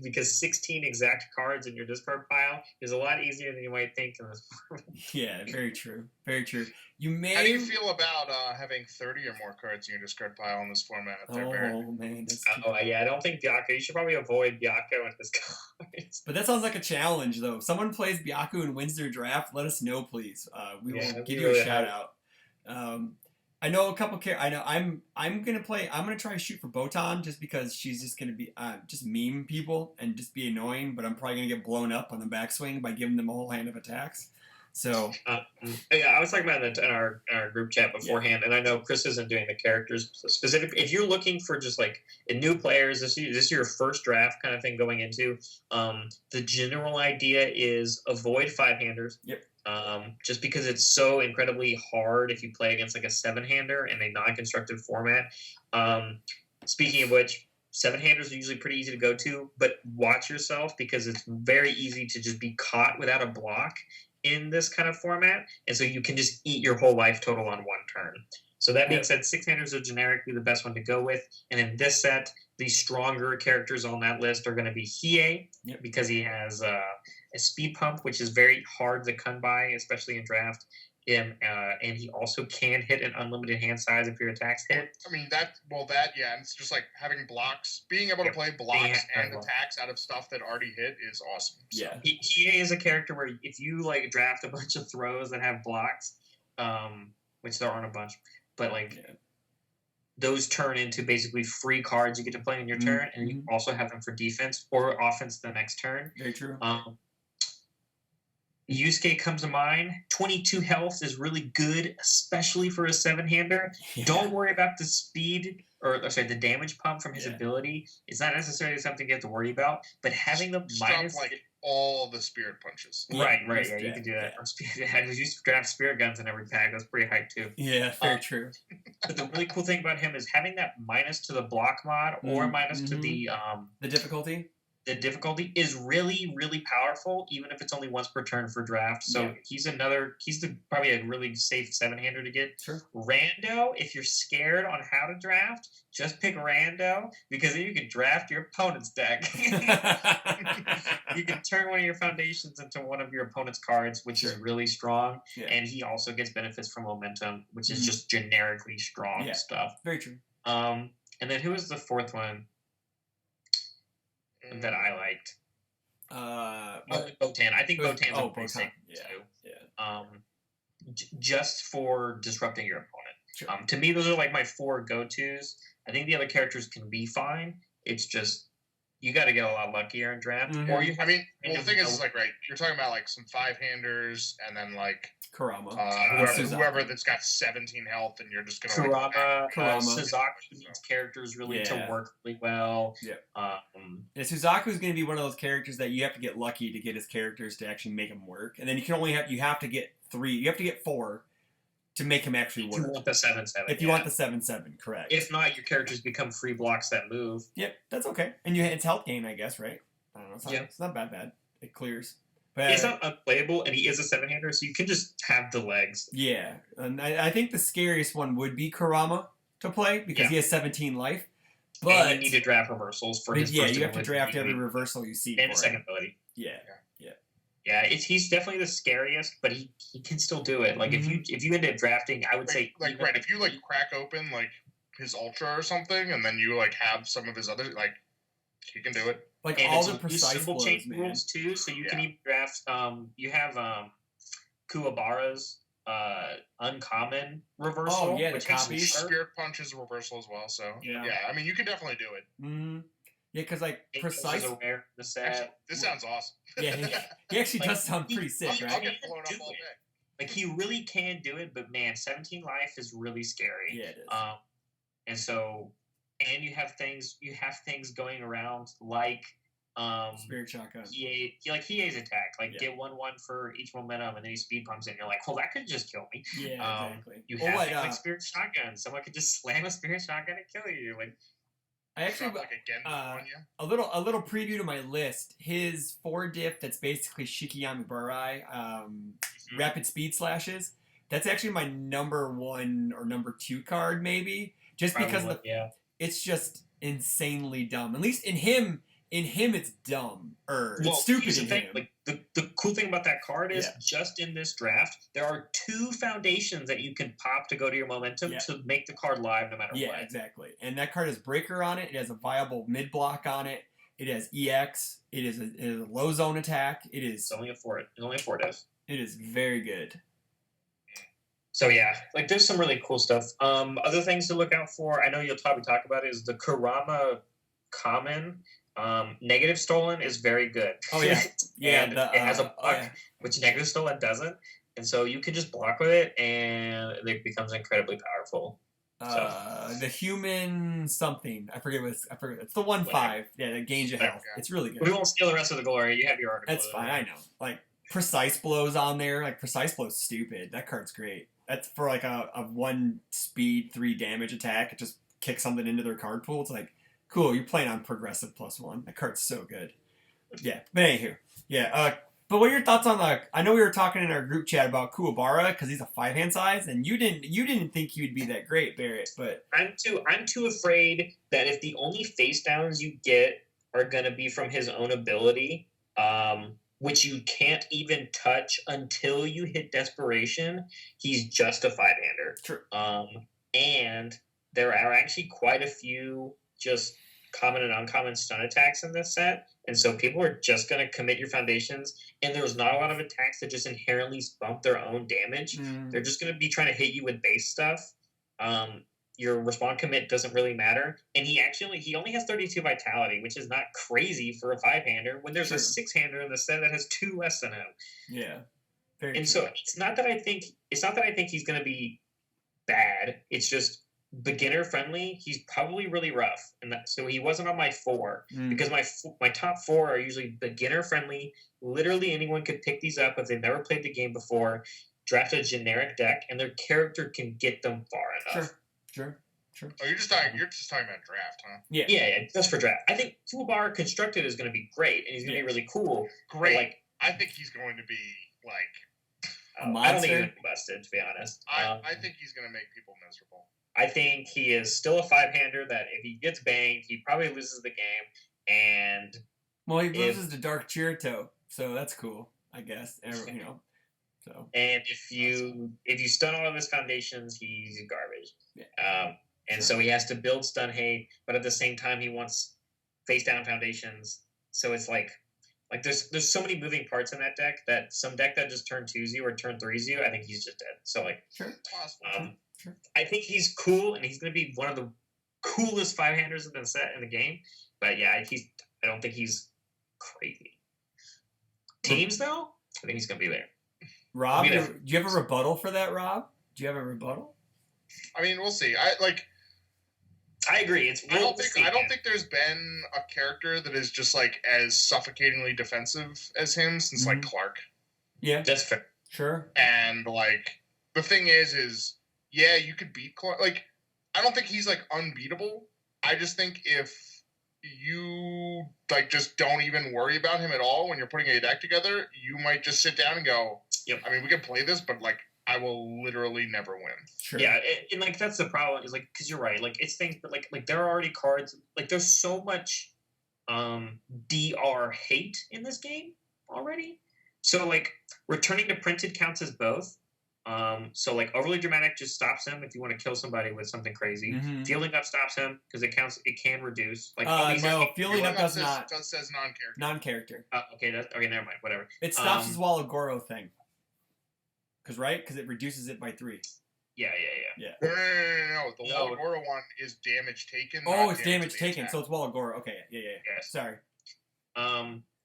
because 16 exact cards in your discard pile is a lot easier than you might think in this format. Yeah, very true. Very true. How do you feel about having 30 or more cards in your discard pile in this format? Man. I don't think Byaku. You should probably avoid Byaku with this cards. But that sounds like a challenge, though. If someone plays Byaku and wins their draft, let us know, please. We will give you a shout out. I know a couple. I'm gonna try to shoot for Botan, just because she's just gonna be just meme people and just be annoying. But I'm probably gonna get blown up on the backswing by giving them a whole hand of attacks. So I was talking about it in our group chat beforehand, and I know Chris isn't doing the characters specific. If you're looking for just like new players, this is your first draft kind of thing going into. The general idea is avoid 5-handers. Yep. Just because it's so incredibly hard if you play against like a 7-hander in a non-constructed format. Speaking of which, 7-handers are usually pretty easy to go to, but watch yourself, because it's very easy to just be caught without a block in this kind of format, and so you can just eat your whole life total on one turn. So that being said, 6-handers are generically the best one to go with, and in this set, the stronger characters on that list are going to be Hiei, because he has a speed pump, which is very hard to come by, especially in draft, and he also can hit an unlimited hand size if your attacks hit. I mean, yeah, and it's just like having blocks, being able to play blocks and attacks out of stuff that already hit is awesome. So. Yeah. He is a character where if you like draft a bunch of throws that have blocks, which there aren't a bunch, but like those turn into basically free cards you get to play in your turn, and you also have them for defense or offense the next turn. Very true. Yusuke comes to mind. 22 health is really good, especially for a 7-hander. Yeah. Don't worry about the speed, the damage pump from his ability. It's not necessarily something you have to worry about, but having the minus... like all the spirit punches. Right, yeah, you can do that. I used to draft spirit guns in every pack. That's pretty hype, too. Yeah, very true. But the really cool thing about him is having that minus to the block mod or minus to the difficulty. The difficulty is really, really powerful, even if it's only once per turn for draft. So he's probably a really safe 7-hander to get. Sure. Rando, if you're scared on how to draft, just pick Rando, because then you can draft your opponent's deck. You can turn one of your foundations into one of your opponent's cards, which is really strong. Yeah. And he also gets benefits from momentum, which is just generically strong stuff. Very true. And then who was the fourth one that I liked? Botan. I think Botan's a pretty sick too. Yeah. Just for disrupting your opponent. Sure. To me, those are like my 4 go-tos. I think the other characters can be fine. It's just you got to get a lot luckier in draft. Or the thing is, like, right, you're talking about like some 5-handers and then like Kurama, whoever that's got 17 health, and you're just gonna Kurama. Suzaku needs characters really to work really well. Yeah. Suzaku's going to be one of those characters that you have to get lucky to get his characters to actually make him work, and then you have to get 3. You have to get 4 to make him actually work. If you want the 7/7. If you want the 7/7, correct. If not, your characters become free blocks that move. Yep, that's okay. And it's health gain, I guess, right? I don't know. It's not bad. It clears. But it's not unplayable, and he is a 7-hander, so you can just have the legs. Yeah, and I think the scariest one would be Kurama to play, because he has 17 life. But and you need to draft reversals for his first you have to draft every reversal you see. And his second ability. Yeah, he's definitely the scariest, but he can still do it. Like if you end up drafting, I would say if you like crack open like his ultra or something, and then you like have some of his other he can do it. Like and all the precise blows, chain rules too, so you can even draft. You have Kuwabara's uncommon reversal. Oh yeah, which the copies. Spirit punches reversal as well. So yeah, I mean you can definitely do it. Mm-hmm. Yeah, because like precise. Actually, this sounds awesome. Yeah, he actually does sound pretty sick, right? I'll get blown up all day. Like he really can do it, but man, 17 life is really scary. Yeah, it is. And so, and you have things going around like Spirit Shotgun. Hiei's attack, get 1/1 for each momentum, and then he speed pumps in. You're like, well, that could just kill me. Yeah, exactly. You have things like Spirit Shotgun. Someone could just slam a Spirit Shotgun and kill you. Like. I actually a little preview to my list. His 4 diff that's basically Shikiyami Burai, rapid speed slashes. That's actually my number 1 or number 2 card, maybe, just because it's just insanely dumb. At least in him, it's dumb it's stupid in him. Like the cool thing about that card is just in this draft, there are 2 foundations that you can pop to go to your momentum to make the card live no matter what. Yeah, exactly. And that card has Breaker on it. It has a viable mid block on it. It has EX. It is a low zone attack. It's only a 4. It's only a 4 diff. It is very good. So yeah, there's some really cool stuff. Other things to look out for, I know you'll probably talk about, is the Kurama common. Negative stolen is very good. Oh yeah, and it has a block, which negative stolen doesn't, and so you can just block with it, and it becomes incredibly powerful. The human something I forget. It's the 1/5. Yeah, that gains you health. It's really good. We won't steal the rest of the glory. You have your article. That's fine. I know. Like precise blows on there. Like precise blow's stupid. That card's great. That's for like a 1 speed 3 damage attack. It just kicks something into their card pool. It's like. Cool, you're playing on progressive +1. That card's so good. Yeah, but anywho. Yeah, but what are your thoughts on I know we were talking in our group chat about Kuwabara because he's a 5-hand size, and you didn't think he would be that great, Barrett, but I'm too afraid that if the only face downs you get are gonna be from his own ability, which you can't even touch until you hit desperation, he's just a 5-hander. True. And there are actually quite a few just common and uncommon stun attacks in this set. And so people are just going to commit your foundations. And there's not a lot of attacks that just inherently bump their own damage. They're just going to be trying to hit you with base stuff. Your respawn commit doesn't really matter. And he only has 32 vitality, which is not crazy for a 5-hander when there's a 6-hander in the set that has 2 less than him. Yeah. Very true. So it's not that I think he's going to be bad. It's just beginner friendly. He's probably really rough, and so he wasn't on my 4 because my top 4 are usually beginner friendly. Literally anyone could pick these up if they've never played the game before. Draft a generic deck, and their character can get them far enough. Sure. Oh, you're just talking about draft, huh? Yeah, just for draft. I think Kuwabara constructed is going to be great, and he's going to be really cool. Great. I think he's going to be a monster. I don't think he's going to be busted, to be honest. I think he's going to make people miserable. I think he is still a 5-hander that if he gets banged, he probably loses the game. And he loses to Dark Chirito, so that's cool, I guess. So. And if you stun all of his foundations, he's garbage. Yeah. And so he has to build stun hate, but at the same time he wants face down foundations. So it's like there's so many moving parts in that deck that some deck that just turn 2s you or turn 3s you, I think he's just dead. So sure. I think he's cool, and he's going to be one of the coolest 5-handers in the set in the game. But yeah, I don't think he's crazy. Teams though, I think he's going to be there. Rob, do you have a rebuttal for that, Rob? Do you have a rebuttal? I mean, we'll see. I agree. I don't think there's been a character that is just as suffocatingly defensive as him since Clark. Yeah, that's fair. Sure. And the thing is you could beat Clark. I don't think he's unbeatable. I just think if you just don't even worry about him at all when you're putting a deck together, you might just sit down and go, yep. I mean, we can play this, but I will literally never win. Sure. Yeah, and that's the problem is because you're right. It's things, but there are already cards. There's so much DR hate in this game already. So returning to printed counts as both. So overly dramatic just stops him if you want to kill somebody with something crazy. Fueling up stops him because it can reduce. No, fueling up does not. It says non-character. Non-character. Okay, never mind. Whatever. It stops his Walagoro thing. Because it reduces it by 3. Yeah. No. The Walagoro one is damage taken. Oh, it's damage taken, so it's Walagoro. Okay, yeah. Sorry.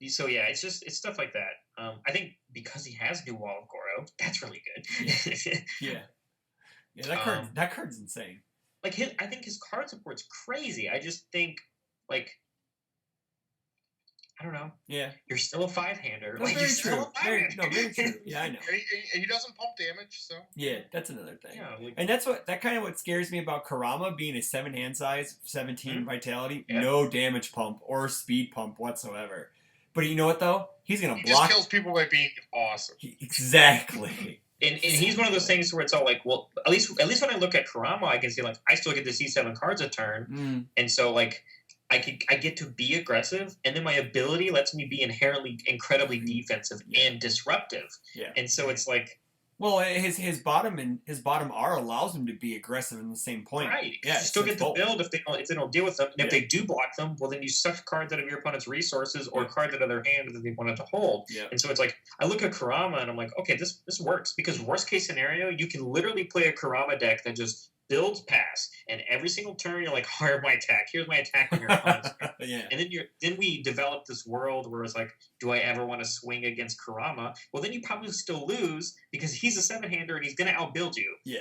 So yeah, it's stuff like that. I think because he has new Walagoro, that's really good. Yeah. That card's insane. I think his card support's crazy. I just think I don't know. Yeah. You're still a 5-hander. Very true. Very true. Yeah, I know. And he doesn't pump damage, so. Yeah, that's another thing. Yeah, and that kind of what scares me about Kurama being a 7-hand size, 17 vitality, yeah. No damage pump or speed pump whatsoever. But you know what though? He's gonna block. He just kills people by being awesome. Exactly. And he's one of those things where it's all at least when I look at Kurama, I can see I still get to see 7 cards a turn, and so I get to be aggressive, and then my ability lets me be inherently incredibly defensive and disruptive. Yeah. And so it's his bottom R allows him to be aggressive in the same point. Right. Yeah. You still get to build if they don't deal with them. And if they do block them, well then you suck cards out of your opponent's resources or cards out of their hand that they wanted to hold. Yeah. And so it's I look at Kurama and I'm like, okay, this works because worst case scenario, you can literally play a Kurama deck that just builds pass, and every single turn you're here's my attack. Here's my attack when you're on. Yeah. And then we develop this world where it's do I ever want to swing against Kurama? Well, then you probably still lose because he's a 7-hander and he's going to outbuild you. Yeah,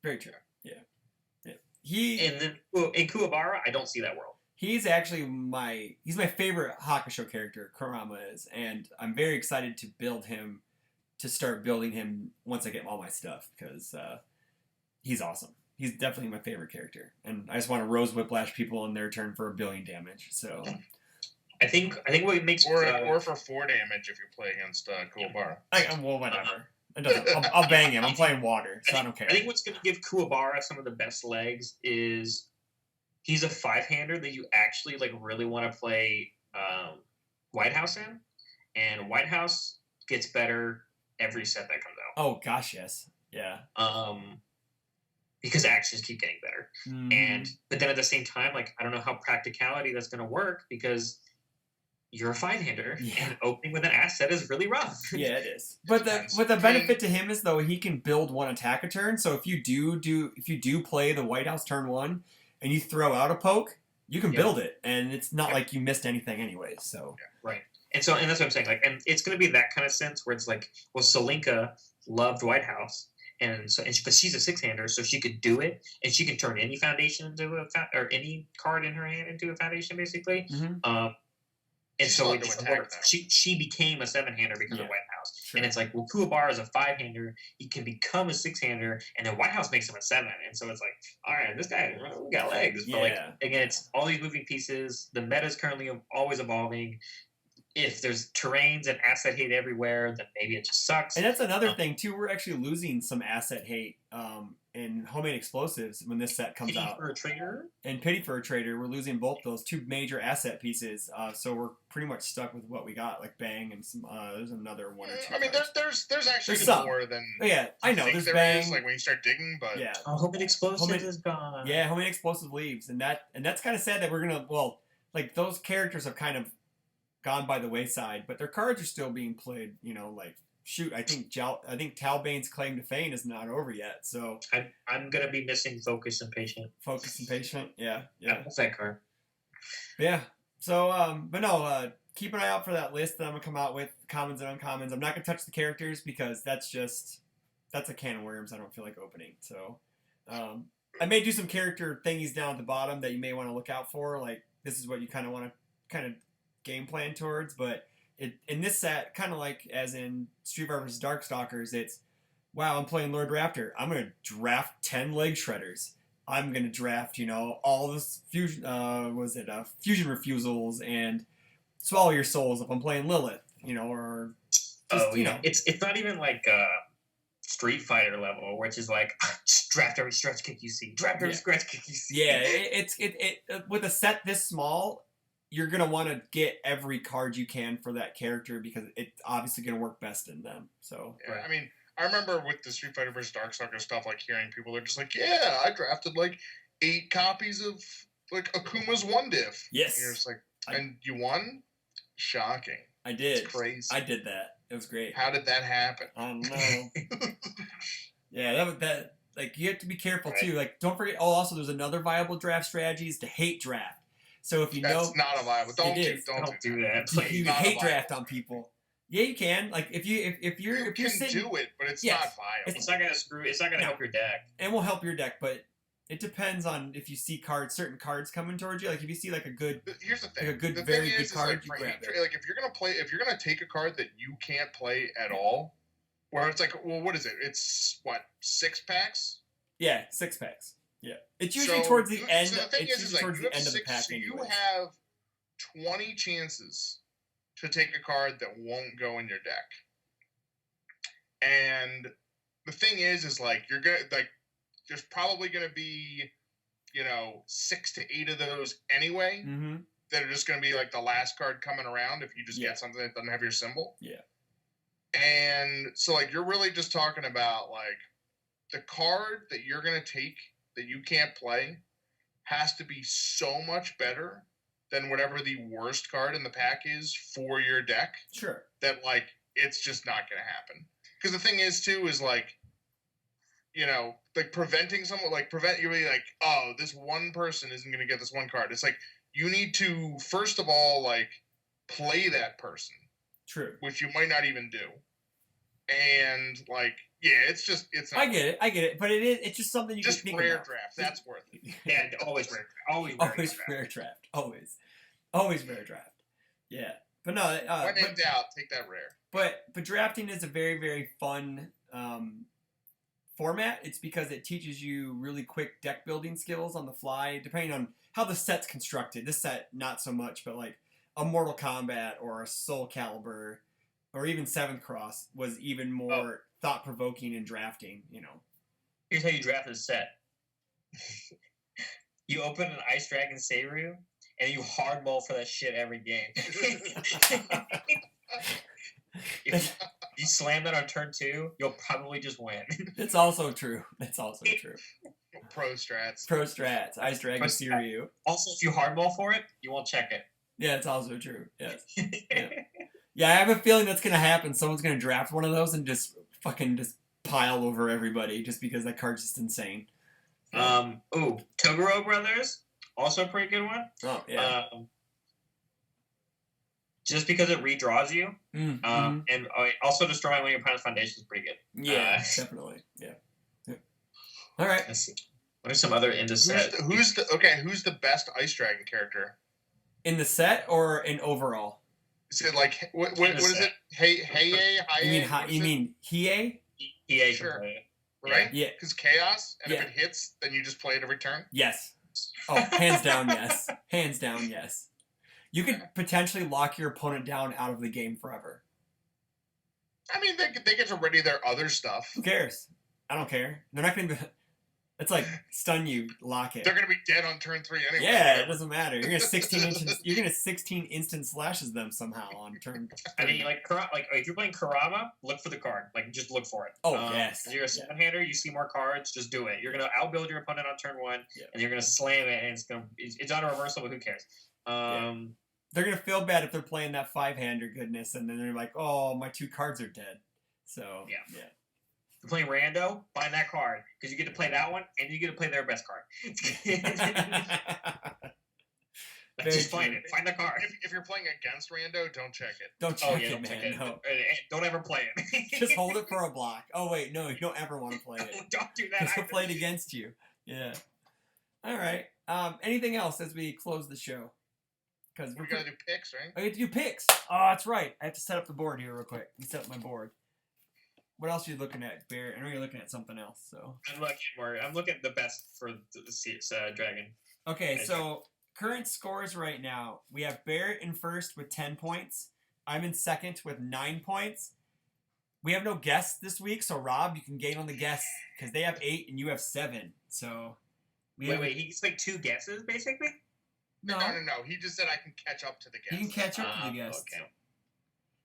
very true. Yeah. And then in Kuwabara, I don't see that world. He's actually my favorite Hakusho character. Kurama is, and I'm very excited to start building him once I get all my stuff because he's awesome. He's definitely my favorite character, and I just want to Rose Whiplash people in their turn for 1 billion damage. So, I think what makes or for 4 damage if you play against Kuwabara. Whatever. It doesn't. I'll bang him. I'm playing water, so I don't care. I think what's going to give Kuwabara some of the best legs is he's a 5-hander that you actually really want to play White House in. and White House gets better every set that comes out. Oh gosh, yes, yeah. Because actions keep getting better, but then at the same time, like I don't know how practicality that's going to work because you're a 5-hander, and opening with an asset is really rough. Yeah, it is. But the benefit to him is though he can build one attack a turn. So if you do play the White House turn 1 and you throw out a poke, you can build it, and it's not like you missed anything anyways. So right. And that's what I'm saying. Like, and it's going to be that kind of sense where it's like, well, Solinka loved White House, but she's a 6-hander, so she could do it, and she can turn any foundation into or any card in her hand into a foundation, basically. And so she became a 7-hander because of White House. Sure. And it's like, well, Kuwabara is a 5-hander. He can become a 6-hander, and then White House makes him a 7. And so it's like, all right, this guy, we got legs. But like, again, it's all these moving pieces. The meta is currently always evolving. If there's terrains and asset hate everywhere, then maybe it just sucks. And that's another thing too. We're actually losing some asset hate in homemade explosives when this set comes out. Pity for a Trader? And Pity for a Trader, we're losing both those 2 major asset pieces. So we're pretty much stuck with what we got, like Bang and some. There's another 1 or 2. I mean, there's actually more than. Yeah, I know. There's Bang. Is, like when you start digging, but Homemade explosives is gone. Yeah, homemade explosive leaves, and that's kind of sad that we're gonna like those characters have kind of gone by the wayside, but their cards are still being played. Like shoot, I think Talbane's claim to fame is not over yet. So I'm gonna be missing Focus and Patient. Yeah. That's that card. Yeah. So but no, keep an eye out for that list that I'm gonna come out with, commons and uncommons. I'm not gonna touch the characters because that's a can of worms I don't feel like opening. So I may do some character thingies down at the bottom that you may want to look out for. Like this is what you kind of want to game plan towards, but in this set, kind of like as in Street Fighter vs. Darkstalkers, it's wow, I'm playing Lord Raptor. I'm gonna draft 10 leg shredders. I'm gonna draft, all this fusion fusion refusals and swallow your souls if I'm playing Lilith, or just, it's not even like Street Fighter level, which is like just draft every stretch kick you see, draft every scratch kick you see. Yeah, it's with a set this small, you're going to want to get every card you can for that character because it's obviously going to work best in them. So I mean, I remember with the Street Fighter vs. Darkstalkers stuff, like hearing people, they're just like, yeah, I drafted like 8 copies of like Akuma's 1 diff. Yes. And you're just like, and you won? Shocking. I did. It's crazy. I did that. It was great. How did that happen? I don't know. Yeah, that like you have to be careful too. Like don't forget. Oh, also there's another viable draft strategy is to hate draft. So if that's not a viable. Don't do that. You hate draft on people. Yeah, you can. Like if you're sitting, do it, but it's not viable. It's not gonna screw. It's not gonna help your deck. It will help your deck, but it depends on if you see certain cards coming towards you. Like if you see like a good, here's the thing, like a very good card, you grab it. Like if you're gonna take a card that you can't play at all, where it's like, well, what is it? It's what 6 packs? Yeah, 6 packs. Yeah, it's usually towards the end. So the thing is towards the end of the pack. So you have 20 chances to take a card that won't go in your deck. And the thing is like you're gonna like there's probably gonna be 6 to 8 of those anyway that are just gonna be like the last card coming around if you just get something that doesn't have your symbol. Yeah. And so like you're really just talking about like the card that you're gonna take that you can't play has to be so much better than whatever the worst card in the pack is for your deck. Sure. That like it's just not going to happen. Because the thing is too is like like preventing someone you be like, oh, this one person isn't going to get this one card. It's like you need to first of all like play that person. True. Which you might not even do. And like it's not I get it, but it's just something you just can think rare about. draft. That's worth it. Yeah, always rare draft. Always rare draft. Yeah, but no. When in doubt, take that rare. But drafting is a very very fun format. It's because it teaches you really quick deck building skills on the fly, depending on how the set's constructed. This set not so much, but like a Mortal Kombat or a Soul Calibur. Or even 7th Cross was even more thought-provoking in drafting, Here's how you draft a set. You open an Ice Dragon Seiru, and you hard mull for that shit every game. If you slam that on turn 2, you'll probably just win. It's also true. Pro strats. Pro strats. Ice Dragon Seiryu. Also, if you hardball for it, you won't check it. Yeah, it's also true. Yes. Yeah, I have a feeling that's gonna happen. Someone's gonna draft one of those and just pile over everybody just because that card's just insane. Toguro Brothers, also a pretty good one. Oh yeah. Just because it redraws you, and also destroying one of your opponent's foundations is pretty good. Yeah, definitely. Yeah. All right. Let's see. What are some other in the set? Who's the best Ice Dragon character? In the set or in overall? Is it like what is it? You mean Hiei? Hiei, sure. Right? Yeah. Because chaos, and if it hits, then you just play it every turn. Yes. Oh, hands down, yes. Hands down, yes. You could potentially lock your opponent down out of the game forever. I mean, they get to ready their other stuff. Who cares? I don't care. They're not going to be... It's like stun you, lock it. They're going to be dead on turn 3 anyway. Yeah, it doesn't matter. You're going to 16 instant slashes them somehow on turn 3. I mean, like if you're playing Kurama, look for the card. Like, just look for it. Oh, yes. If you're a seven-hander, you see more cards, just do it. You're going to outbuild your opponent on turn 1, and you're going to slam it, and it's on a reversal, but who cares? They're going to feel bad if they're playing that 5-hander goodness, and then they're like, oh, my 2 cards are dead. So, yeah. If you're playing Rando, find that card, because you get to play that one, and you get to play their best card. Just find it. Find the card. If you're playing against Rando, don't check it. Don't check it, man. No. Don't ever play it. Just hold it for a block. Oh, wait, no, you don't ever want to play it. Don't do that. He'll play it against you. Yeah. All right. Anything else as we close the show? Because we got to do picks, right? I get to do picks. Oh, that's right. I have to set up the board here real quick. Let me set up my board. What else are you looking at, Barrett? I know you're looking at something else. So I'm looking at the best for the Dragon. Okay, so current scores right now. We have Barrett in first with 10 points. I'm in second with 9 points. We have no guests this week, so Rob, you can gain on the guests because they have 8 and you have 7. So wait, he gets like 2 guesses basically. No. He just said I can catch up to the guests. You can catch up to the guests. Okay.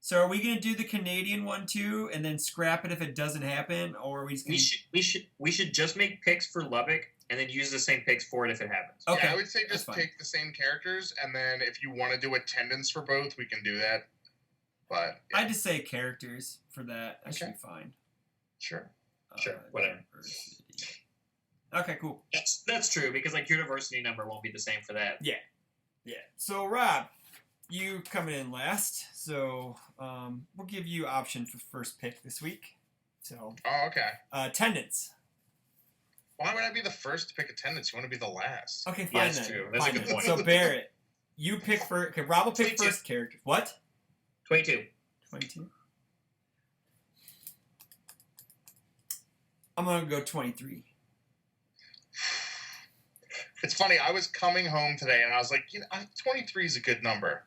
So are we gonna do the Canadian one too, and then scrap it if it doesn't happen, or are we just gonna... we should just make picks for Lubbock and then use the same picks for it if it happens. Okay, yeah, I would say just pick the same characters, and then if you want to do attendance for both, we can do that. But I just say characters for that. That should be fine. Sure. Whatever. Okay, cool. That's true because like your diversity number won't be the same for that. Yeah. So Rob, you coming in last, so we'll give you option for first pick this week. So. Oh, okay. Attendance. Why would I be the first to pick attendance? You want to be the last. Okay, fine that's then. True. That's fine a good point. So Barrett, you pick first. Okay, Rob will pick 22. first character. What? 22. 22. I'm gonna go 23. It's funny. I was coming home today, and I was like, 23 is a good number.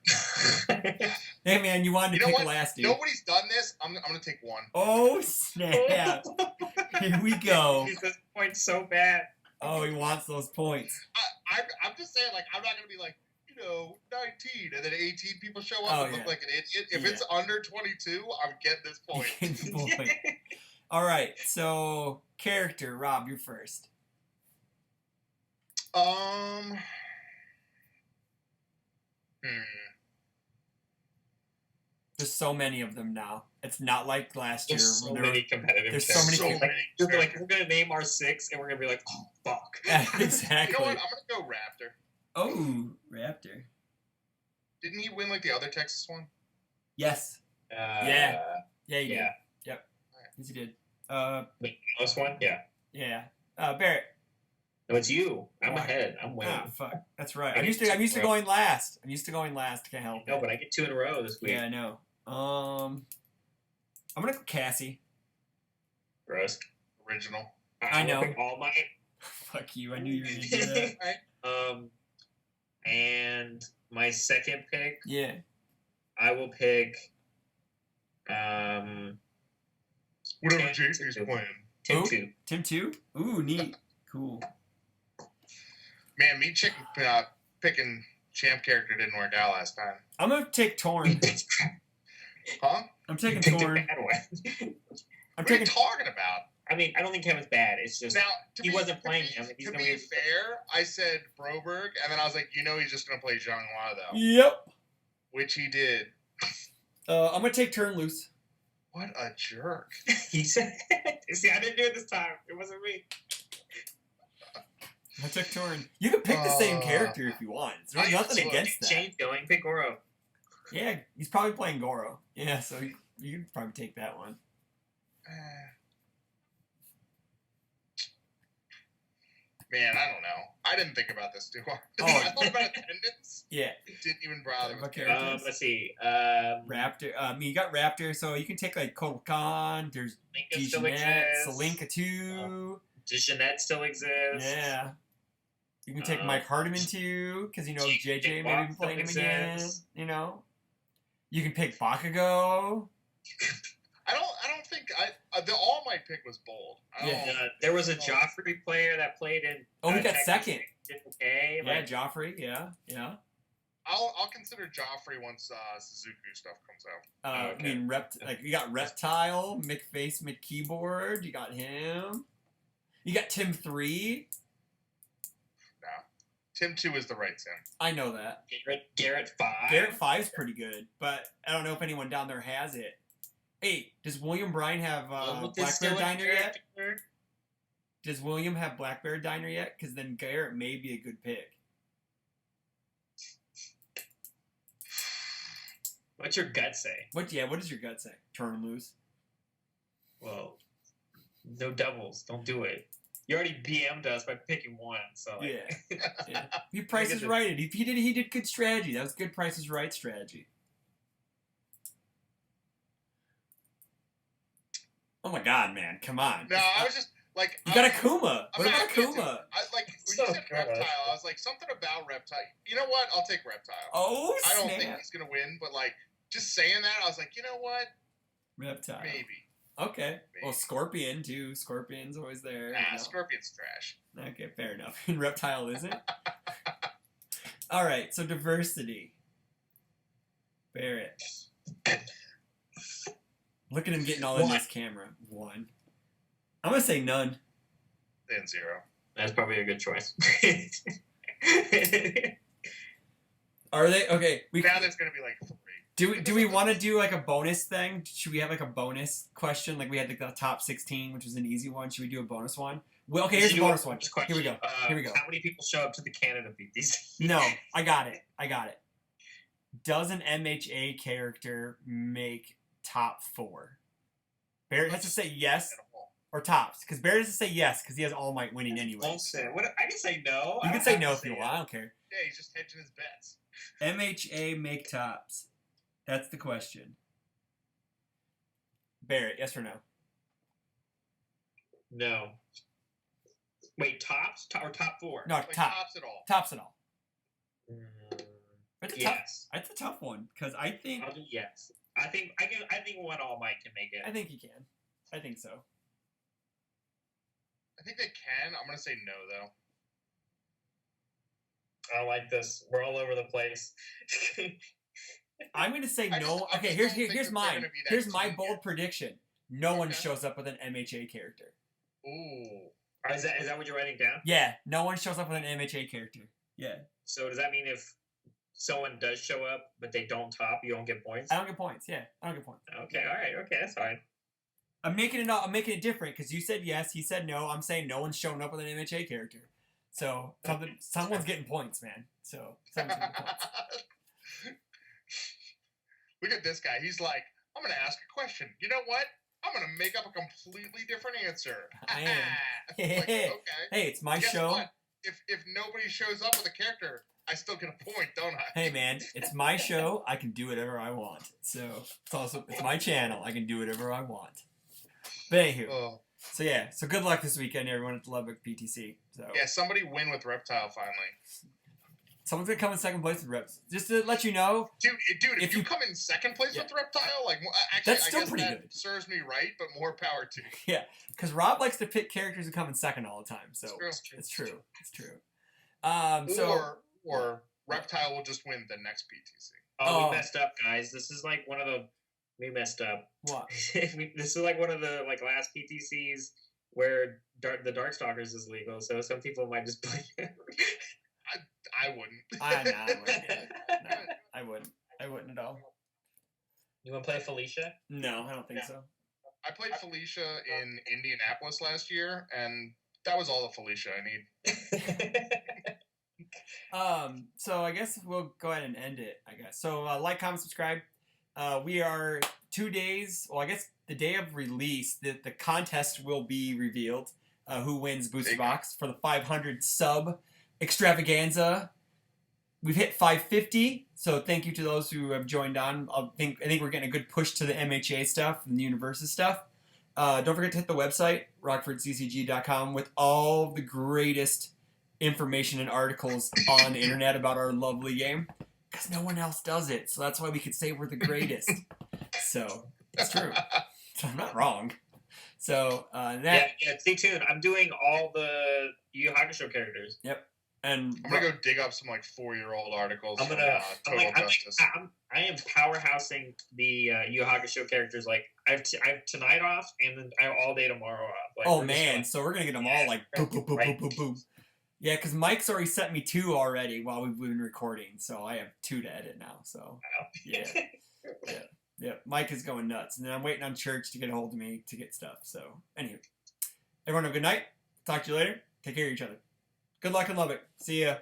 Hey, man, you wanted to pick last, dude. Nobody's done this. I'm going to take 1. Oh, snap. Here we go. He's this point so bad. Oh, he wants those points. I'm just saying, like, I'm not going to be like, 19, and then 18 people show up and look like an idiot. If it's under 22, I'm getting this point. All right, so character, Rob, you're first. There's so many of them now. It's not like last year. There's so many competitive. There's so many. Like we're gonna name our 6, and we're gonna be like, oh fuck. Exactly. You know what? I'm gonna go Raptor. Oh, Raptor. Didn't he win like the other Texas one? Yes. Yeah, he did. Yep. Right. Yes, he did. The last one? Yeah. Yeah. Barrett. No, it's you. I'm ahead. I'm winning. Ah, fuck. That's right. I'm used to going last. Can't help it. No, but I get 2 in a row this week. Yeah, I know. I'm gonna go Cassie. Gross. Original. I know. All Might. Fuck you. I knew you were gonna do that. Right. And my second pick, Yeah. I will pick. Whatever JC's playing. Tim 2. Tim 2? Ooh, neat. Cool. Man, me picking champ character didn't work out last time. I'm gonna take Torn. Huh? I'm taking Picked a Torn. bad one. What are you talking about? I mean, I don't think Kevin's bad. It's just he wasn't playing him. To be fair, I said Broberg, and then I was like, he's just going to play Zhang Hua, though. Yep. Which he did. I'm going to take Turn Loose. What a jerk. He said, see, I didn't do it this time. It wasn't me. I took Torn. You can pick the same character if you want. There's nothing against that. Change going, pick Goro. Yeah, he's probably playing Goro. Yeah, so you could probably take that one. Man, I don't know. I didn't think about this too hard. Oh. I thought about attendance. Yeah. Didn't even bother with characters. Let's see. Raptor. You got Raptor, so you can take like Kotal Khan. There's Linka still Dijonette, exists. Salinka too. Dijonette still exists. Yeah. You can take Mike Hardiman too, because JJ maybe playing him again. You can pick Bakugo. I don't think the All Might pick was bold. There was a Joffrey player that played in. He got second. Okay, Joffrey. Yeah. I'll consider Joffrey once Suzuki stuff comes out. I mean, you got Reptile, McFace, McKeyboard. You got him. You got Tim 3. No, Tim 2 is the right Tim. I know that. Garrett 5. Garrett 5 is pretty good, but I don't know if anyone down there has it. Hey, does William Bryan have Black Bear Diner yet? Does William have Black Bear Diner yet? Because then Garrett may be a good pick. What's your gut say? What does your gut say? Turn and lose. Well, no doubles. Don't do it. You already BM'd us by picking one, so yeah. He Price is Right. He did good strategy. That was good Price is Right strategy. Oh my God, man! Come on. No, I was just like you got Akuma. What about Akuma? When you said Reptile, I was like something about Reptile. You know what? I'll take Reptile. Oh, I don't think he's gonna win, but just saying that, I was like, you know what? Reptile. Maybe. Okay. Maybe. Well, Scorpion too. Scorpion's always there. Nah, Scorpion's trash. Okay, fair enough. Reptile isn't. All right. So diversity. Barrett. Look at him getting all in this camera. 1. I'm gonna say none. Then 0. That's probably a good choice. Are they okay? Now there's gonna be 3. Do we want to do a bonus thing? Should we have a bonus question? Like we had the top 16, which was an easy one. Should we do a bonus one? Well, okay, here's a bonus one. Here we go. Here we go. How many people show up to the Canada beat these? No, I got it. Does an MHA character make top 4? Barrett has to say yes or tops, because Barrett has to say yes because he has All Might winning anyway. I can say no. You can say no if you want. I don't care. Yeah, he's just hedging his bets. MHA make tops. That's the question. Barrett, yes or no? No. Wait, tops or top 4? No, tops at all. Tops at all. Yes. That's a tough one because I think I'll do yes. I think one All Might can make it. I think he can. I think so. I think they can. I'm gonna say no though. I don't like this. We're all over the place. I'm gonna say no. Okay, here's mine. Here's my bold prediction. No one shows up with an MHA character. Ooh. Is that what you're writing down? Yeah, no one shows up with an MHA character. Yeah. So does that mean if someone does show up but they don't top, you don't get points? I don't get points. Yeah, I don't get points. Okay, all right, okay, that's fine. I'm making it different because you said yes, he said no. I'm saying no one's showing up with an MHA character. So someone's getting points, man. So someone's getting points. Look at this guy. He's like, I'm gonna ask a question. You know what? I'm gonna make up a completely different answer. I am. Okay. Hey, it's my Guess show. What? If nobody shows up with a character, I still get a point, don't I? Hey man, it's my show. I can do whatever I want. So it's my channel. I can do whatever I want. But anywho, so good luck this weekend, everyone, at the Lubbock PTC. So yeah, somebody win with Reptile finally. Someone's gonna come in second place with Reps. Just to let you know, dude, if you come in second place with Reptile, actually, that's still pretty good. Serves me right, but more power to you. Yeah, because Rob likes to pick characters who come in second all the time. So it's true. Or Reptile will just win the next PTC. Oh, we messed up, guys. This is one of the We messed up. What? This is like one of the like last PTCs where the Darkstalkers is legal, so some people might just play it. I wouldn't. I wouldn't. I wouldn't at all. You want to play Felicia? No, I don't think so. I played Felicia in Indianapolis last year, and that was all the Felicia I need. So I guess we'll go ahead and end it, I guess. So like, comment, subscribe. We are 2 days, well, I guess the day of release, the contest will be revealed. Who wins Booster Box for the 500 sub extravaganza. We've hit 550, so thank you to those who have joined on. I think we're getting a good push to the MHA stuff and the Universes stuff. Don't forget to hit the website, rockfordccg.com, with all the greatest information and articles on the internet about our lovely game, because no one else does it, so that's why we could say we're the greatest. So, it's true. So I'm not wrong. So, yeah, stay tuned. I'm doing all the YuYu Hakusho characters. Yep. And I'm gonna go dig up some like 4-year-old articles. I am powerhousing the YuYu Hakusho characters. Like I have tonight off, and then I have all day tomorrow off. Like, oh man, so we're gonna get them all like boom, boom, boom, boom, boom, boom. Yeah, because Mike's already sent me 2 already while we've been recording, so I have 2 to edit now. So yeah, Mike is going nuts, and then I'm waiting on Church to get a hold of me to get stuff. So anyway, everyone have a good night. Talk to you later. Take care of each other. Good luck in Lubbock. See ya.